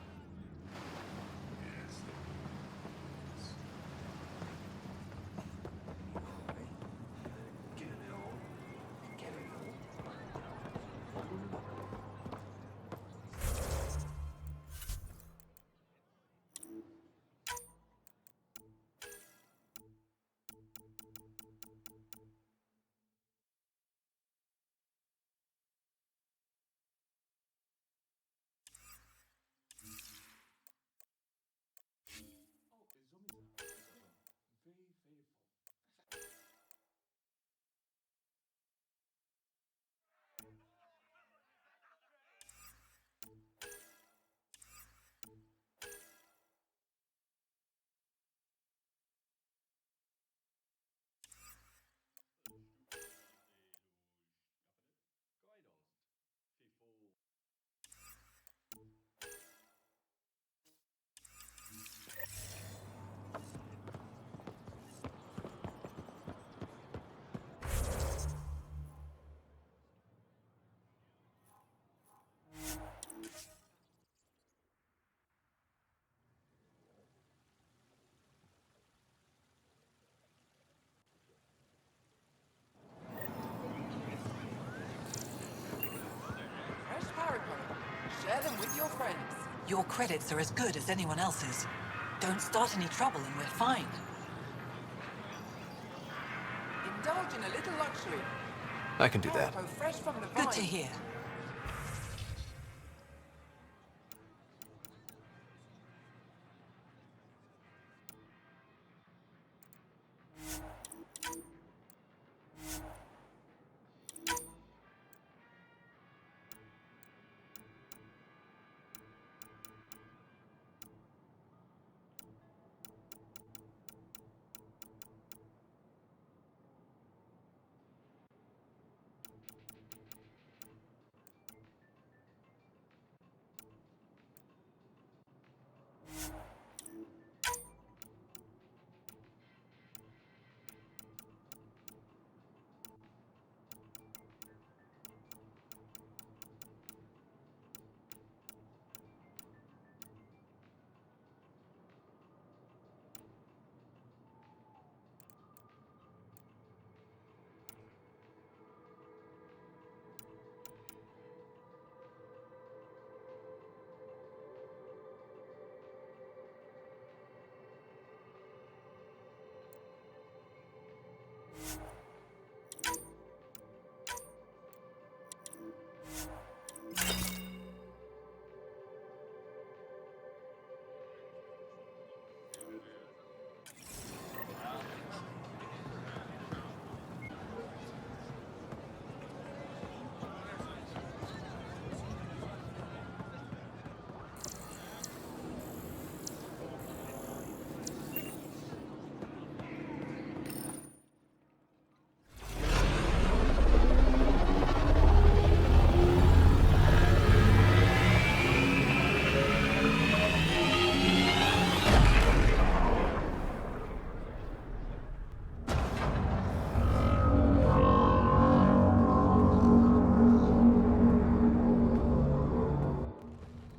Share them with your friends. Your credits are as good as anyone else's. Don't start any trouble and we're fine. Indulge in a little luxury. I can do that. Apple fresh from the Good to vine. hear.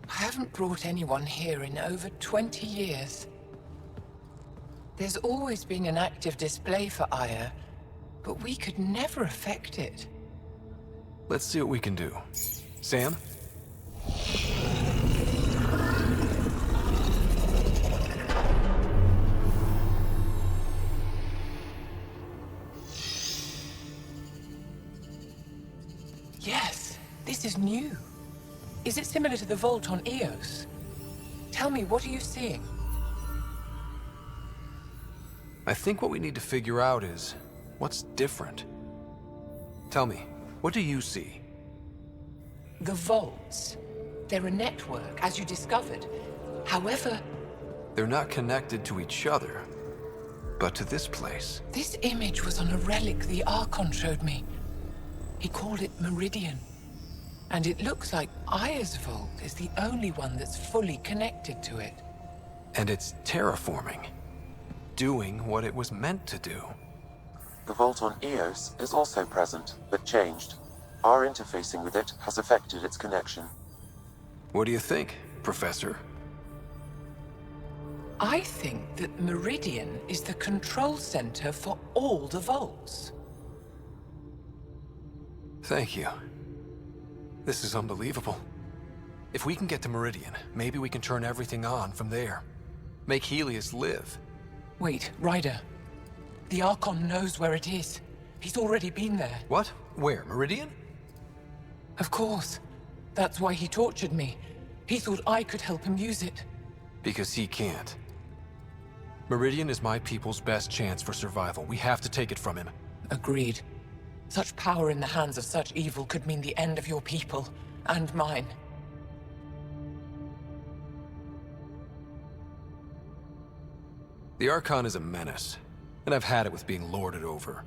I haven't brought anyone here in over 20 years. There's always been an active display for Aya, but we could never affect it. Let's see what we can do. Sam? Yes, this is new. Is it similar to the vault on Eos? Tell me, what are you seeing? I think what we need to figure out is what's different. Tell me, what do you see? The vaults. They're a network, as you discovered. However, They're not connected to each other, but to this place. this image was on a relic the Archon showed me. He called it Meridian. And it looks like Aya's vault is the only one that's fully connected to it. And it's terraforming. Doing what it was meant to do. The vault on Eos is also present, but changed. Our interfacing with it has affected its connection. What do you think, Professor? I think that Meridian is the control center for all the vaults. Thank you. This is unbelievable. If we can get to Meridian, maybe we can turn everything on from there. Make Helios live. Wait, Ryder. The Archon knows where it is. He's already been there. What? Where? Meridian? Of course. That's why he tortured me. He thought I could help him use it. Because he can't. Meridian is my people's best chance for survival. We have to take it from him. Agreed. Such power in the hands of such evil could mean the end of your people, and mine. The Archon is a menace, and I've had it with being lorded over.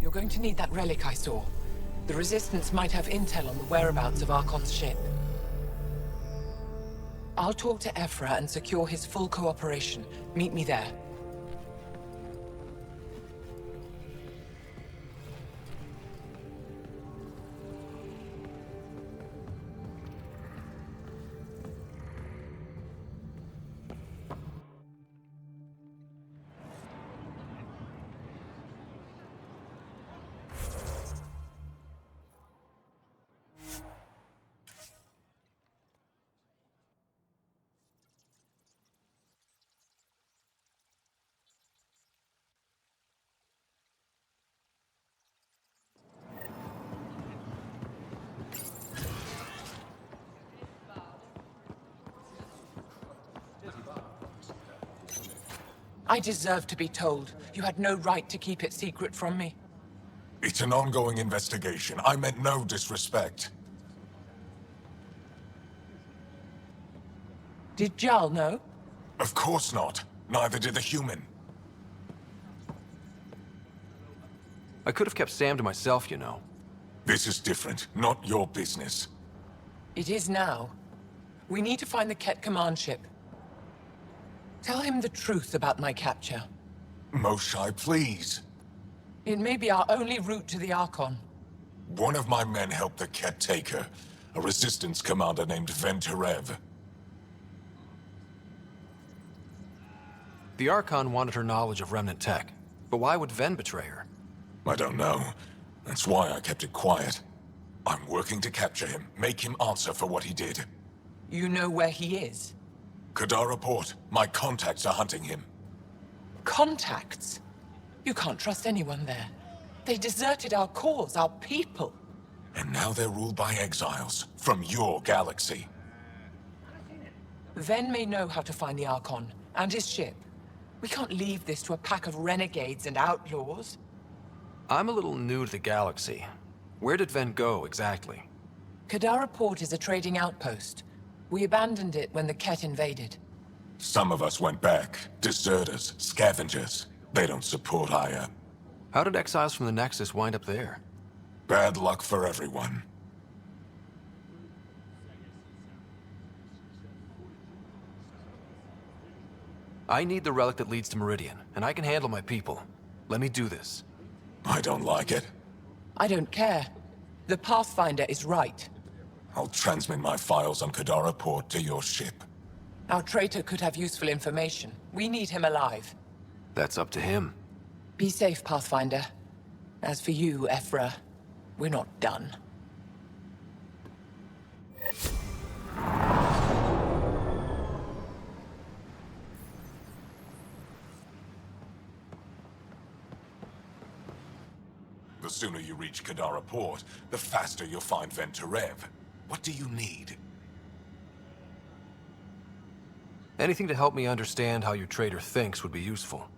You're going to need that relic I saw. The Resistance might have intel on the whereabouts of Archon's ship. I'll talk to Ephra and secure his full cooperation. Meet me there. I deserve to be told. You had no right to keep it secret from me. It's an ongoing investigation. I meant no disrespect. Did Jal know? Of course not. Neither did the human. I could have kept Sam to myself, you know. This is different. Not your business. It is now. We need to find the Ket command ship. Tell him the truth about my capture. Moshae, please. It may be our only route to the Archon. One of my men helped the Ket take her. A resistance commander named Venturev. The Archon wanted her knowledge of Remnant tech, but why would Ven betray her? I don't know. That's why I kept it quiet. I'm working to capture him, make him answer for what he did. You know where he is? Kadara Port. My contacts are hunting him. Contacts? You can't trust anyone there. They deserted our cause, our people. And now they're ruled by exiles from your galaxy. Ven may know how to find the Archon and his ship. We can't leave this to a pack of renegades and outlaws. I'm a little new to the galaxy. Where did Ven go, exactly? Kadara Port is a trading outpost. We abandoned it when the Ket invaded. Some of us went back. Deserters, scavengers. They don't support Aya. How did exiles from the Nexus wind up there? Bad luck for everyone. I need the relic that leads to Meridian, and I can handle my people. Let me do this. I don't like it. I don't care. The Pathfinder is right. I'll transmit my files on Kadara Port to your ship. Our traitor could have useful information. We need him alive. That's up to him. Be safe, Pathfinder. As for you, Ephra, we're not done. The sooner you reach Kadara Port, the faster you'll find Venturev. What do you need? Anything to help me understand how your traitor thinks would be useful.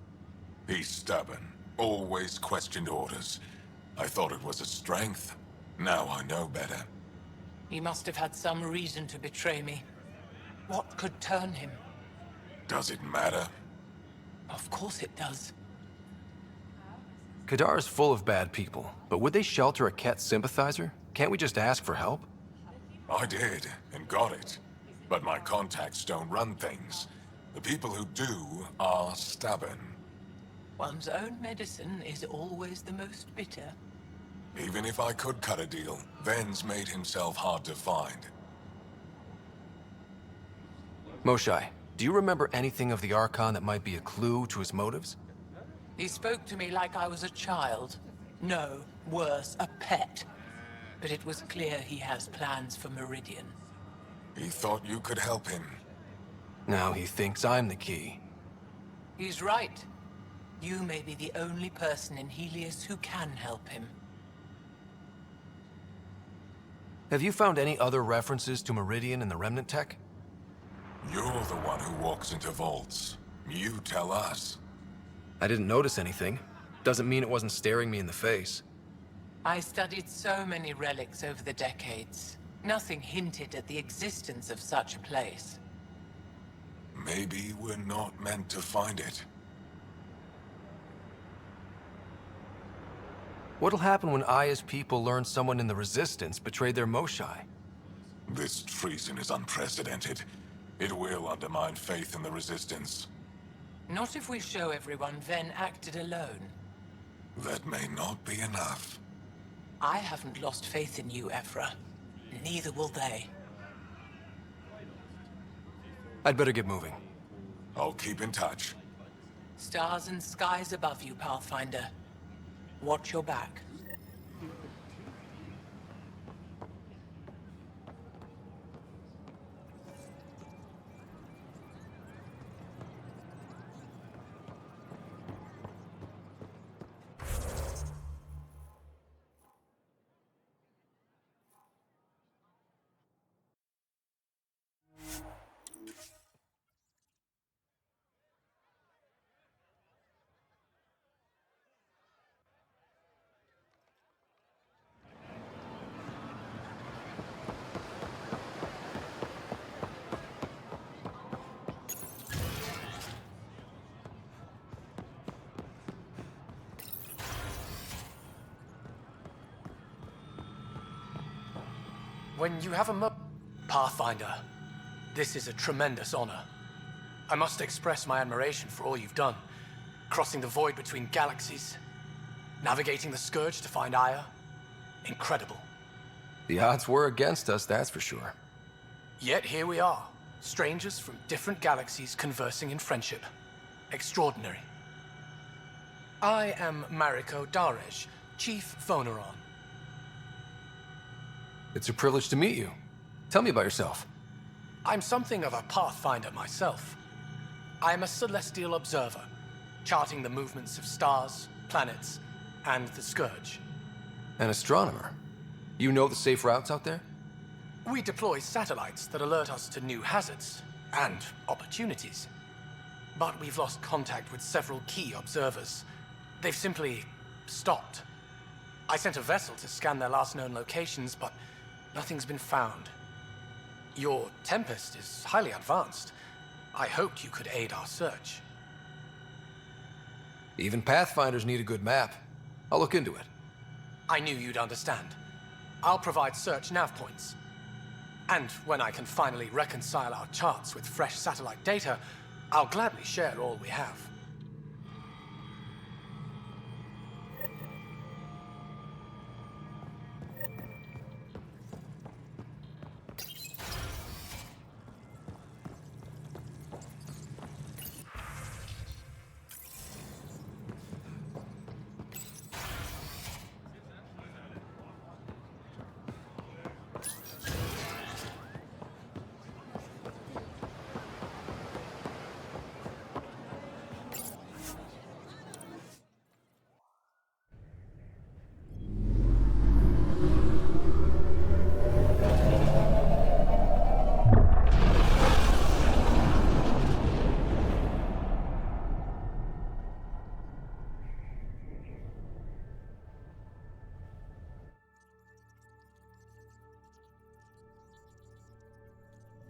He's stubborn. Always questioned orders. I thought it was a strength. Now I know better. He must have had some reason to betray me. What could turn him? Does it matter? Of course it does. Kadara's full of bad people, but would they shelter a Ket sympathizer? Can't we just ask for help? I did, and got it. But my contacts don't run things. The people who do are stubborn. One's own medicine is always the most bitter. Even if I could cut a deal, Ven's made himself hard to find. Moshae, do you remember anything of the Archon that might be a clue to his motives? He spoke to me like I was a child. No, worse, a pet. But it was clear he has plans for Meridian. He thought you could help him. Now he thinks I'm the key. He's right. You may be the only person in Helios who can help him. Have you found any other references to Meridian in the Remnant tech? You're the one who walks into vaults. You tell us. I didn't notice anything. Doesn't mean it wasn't staring me in the face. I studied so many relics over the decades. Nothing hinted at the existence of such a place. Maybe we're not meant to find it. What'll happen when Aya's people learn someone in the Resistance betrayed their Moshae? This treason is unprecedented. It will undermine faith in the Resistance. Not if we show everyone Ven acted alone. That may not be enough. I haven't lost faith in you, Ephra. Neither will they. I'd better get moving. I'll keep in touch. Stars and skies above you, Pathfinder. Watch your back. When you have a Pathfinder, this is a tremendous honor. I must express my admiration for all you've done. Crossing the void between galaxies, navigating the Scourge to find Aya. Incredible. The odds were against us, that's for sure. Yet here we are, strangers from different galaxies conversing in friendship. Extraordinary. I am Mariko Darej, Chief Voneron. It's a privilege to meet you. Tell me about yourself. I'm something of a pathfinder myself. I am a celestial observer, charting the movements of stars, planets, and the Scourge. An astronomer. You know the safe routes out there? We deploy satellites that alert us to new hazards and opportunities. But we've lost contact with several key observers. They've simply stopped. I sent a vessel to scan their last known locations, but nothing's been found. Your Tempest is highly advanced. I hoped you could aid our search. Even Pathfinders need a good map. I'll look into it. I knew you'd understand. I'll provide search nav points. And when I can finally reconcile our charts with fresh satellite data, I'll gladly share all we have.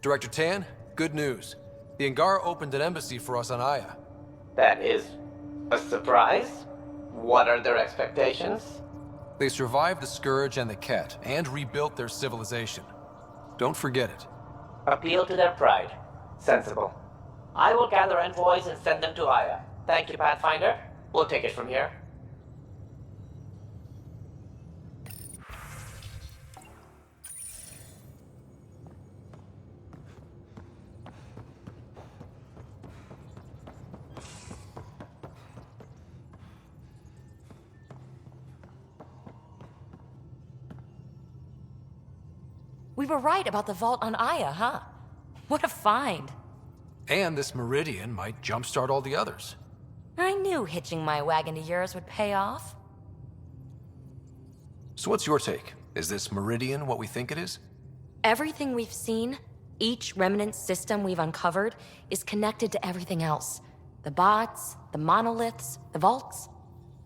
Director Tan, good news. The Angara opened an embassy for us on Aya. That is a surprise? What are their expectations? They survived the Scourge and the Ket, and rebuilt their civilization. Don't forget it. Appeal to their pride. Sensible. I will gather envoys and send them to Aya. Thank you, Pathfinder. We'll take it from here. We were right about the vault on Aya, huh? What a find. And this Meridian might jumpstart all the others. I knew hitching my wagon to yours would pay off. So what's your take? Is this Meridian what we think it is? Everything we've seen, each remnant system we've uncovered, is connected to everything else. The bots, the monoliths, the vaults.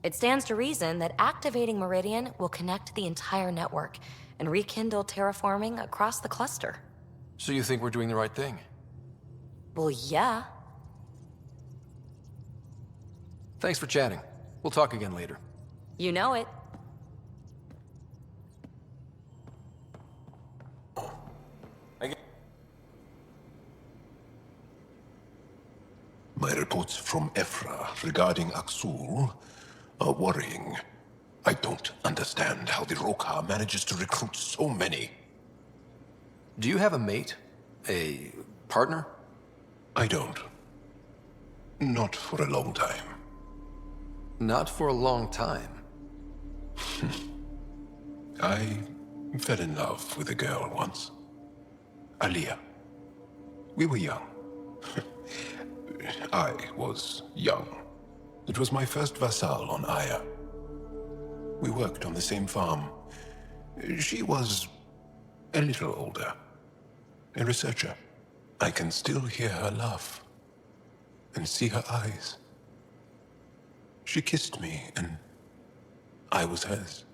It stands to reason that activating Meridian will connect the entire network and rekindle terraforming across the cluster. So you think we're doing the right thing? Well, yeah. Thanks for chatting. We'll talk again later. You know it. My reports from Ephra regarding Aksul are worrying. I don't understand how the Roka manages to recruit so many. Do you have a mate? A partner? I don't. Not for a long time. Not for a long time? I fell in love with a girl once. Aliyah. We were young. I was young. It was my first vassal on Aya. We worked on the same farm. She was a little older. A researcher. I can still hear her laugh and see her eyes. She kissed me and I was hers.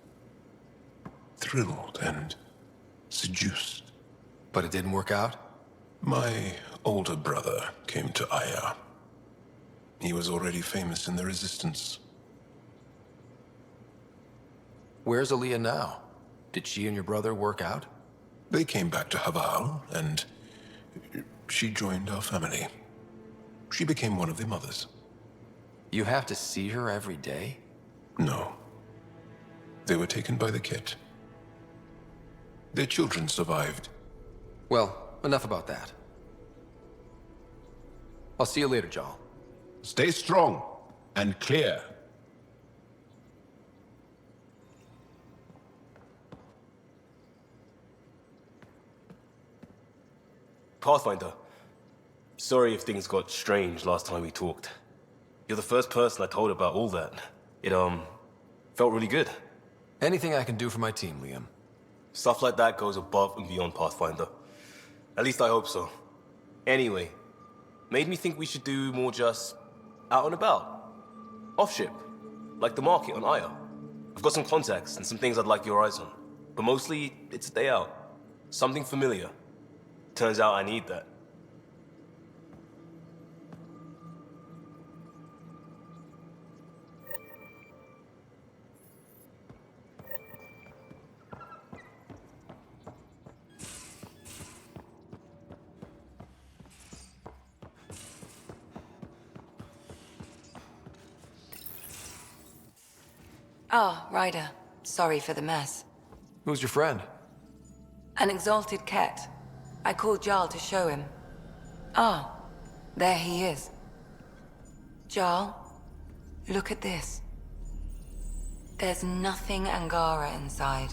Thrilled and seduced. But it didn't work out? My older brother came to Aya. He was already famous in the Resistance. Where's Aliyah now? Did she and your brother work out? They came back to Haval, and she joined our family. She became one of their mothers. You have to see her every day? No. They were taken by the Ket. Their children survived. Well, enough about that. I'll see you later, Jarl. Stay strong and clear. Pathfinder, sorry if things got strange last time we talked. You're the first person I told about all that. It, felt really good. Anything I can do for my team, Liam. Stuff like that goes above and beyond Pathfinder. At least I hope so. Anyway, made me think we should do more just out and about. Off-ship, like the market on Aya. I've got some contacts and some things I'd like your eyes on. But mostly, it's a day out. Something familiar. Turns out I need that. Ah, Ryder. Sorry for the mess. Who's your friend? An exalted cat. I called Jarl to show him. Ah, there he is. Jarl, look at this. There's nothing Angara inside.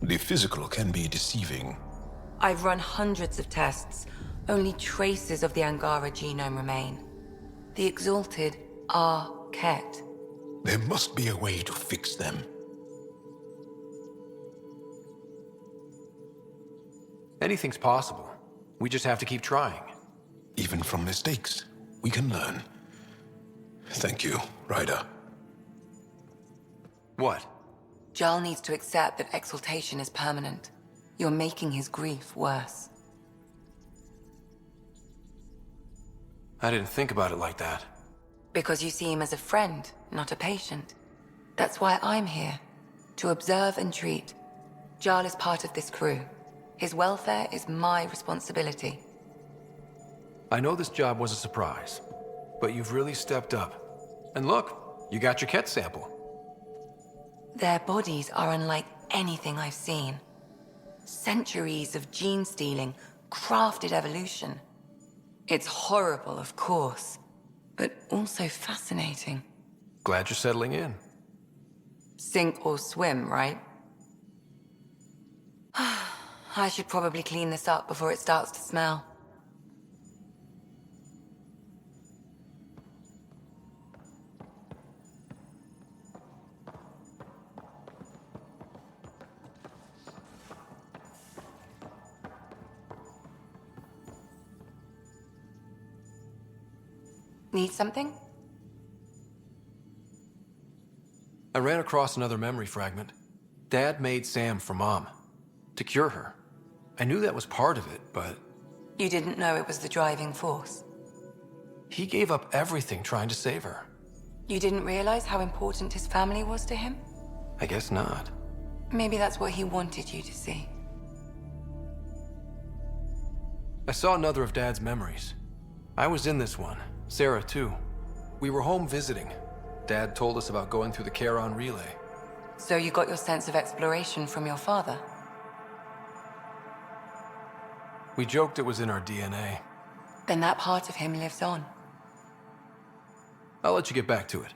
The physical can be deceiving. I've run hundreds of tests. Only traces of the Angara genome remain. The exalted are Ket. There must be a way to fix them. Anything's possible. We just have to keep trying. Even from mistakes, we can learn. Thank you, Ryder. What? Jarl needs to accept that exaltation is permanent. You're making his grief worse. I didn't think about it like that. Because you see him as a friend, not a patient. That's why I'm here. To observe and treat. Jarl is part of this crew. His welfare is my responsibility. I know this job was a surprise, but you've really stepped up. And look, you got your Ket sample. Their bodies are unlike anything I've seen. Centuries of gene stealing, crafted evolution. It's horrible, of course, but also fascinating. Glad you're settling in. Sink or swim, right? I should probably clean this up before it starts to smell. Need something? I ran across another memory fragment. Dad made Sam for Mom, to cure her. I knew that was part of it, but... You didn't know it was the driving force? He gave up everything trying to save her. You didn't realize how important his family was to him? I guess not. Maybe that's what he wanted you to see. I saw another of Dad's memories. I was in this one. Sarah, too. We were home visiting. Dad told us about going through the Charon relay. So you got your sense of exploration from your father? We joked it was in our DNA. Then that part of him lives on. I'll let you get back to it.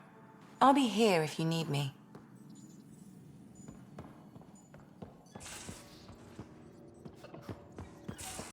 I'll be here if you need me.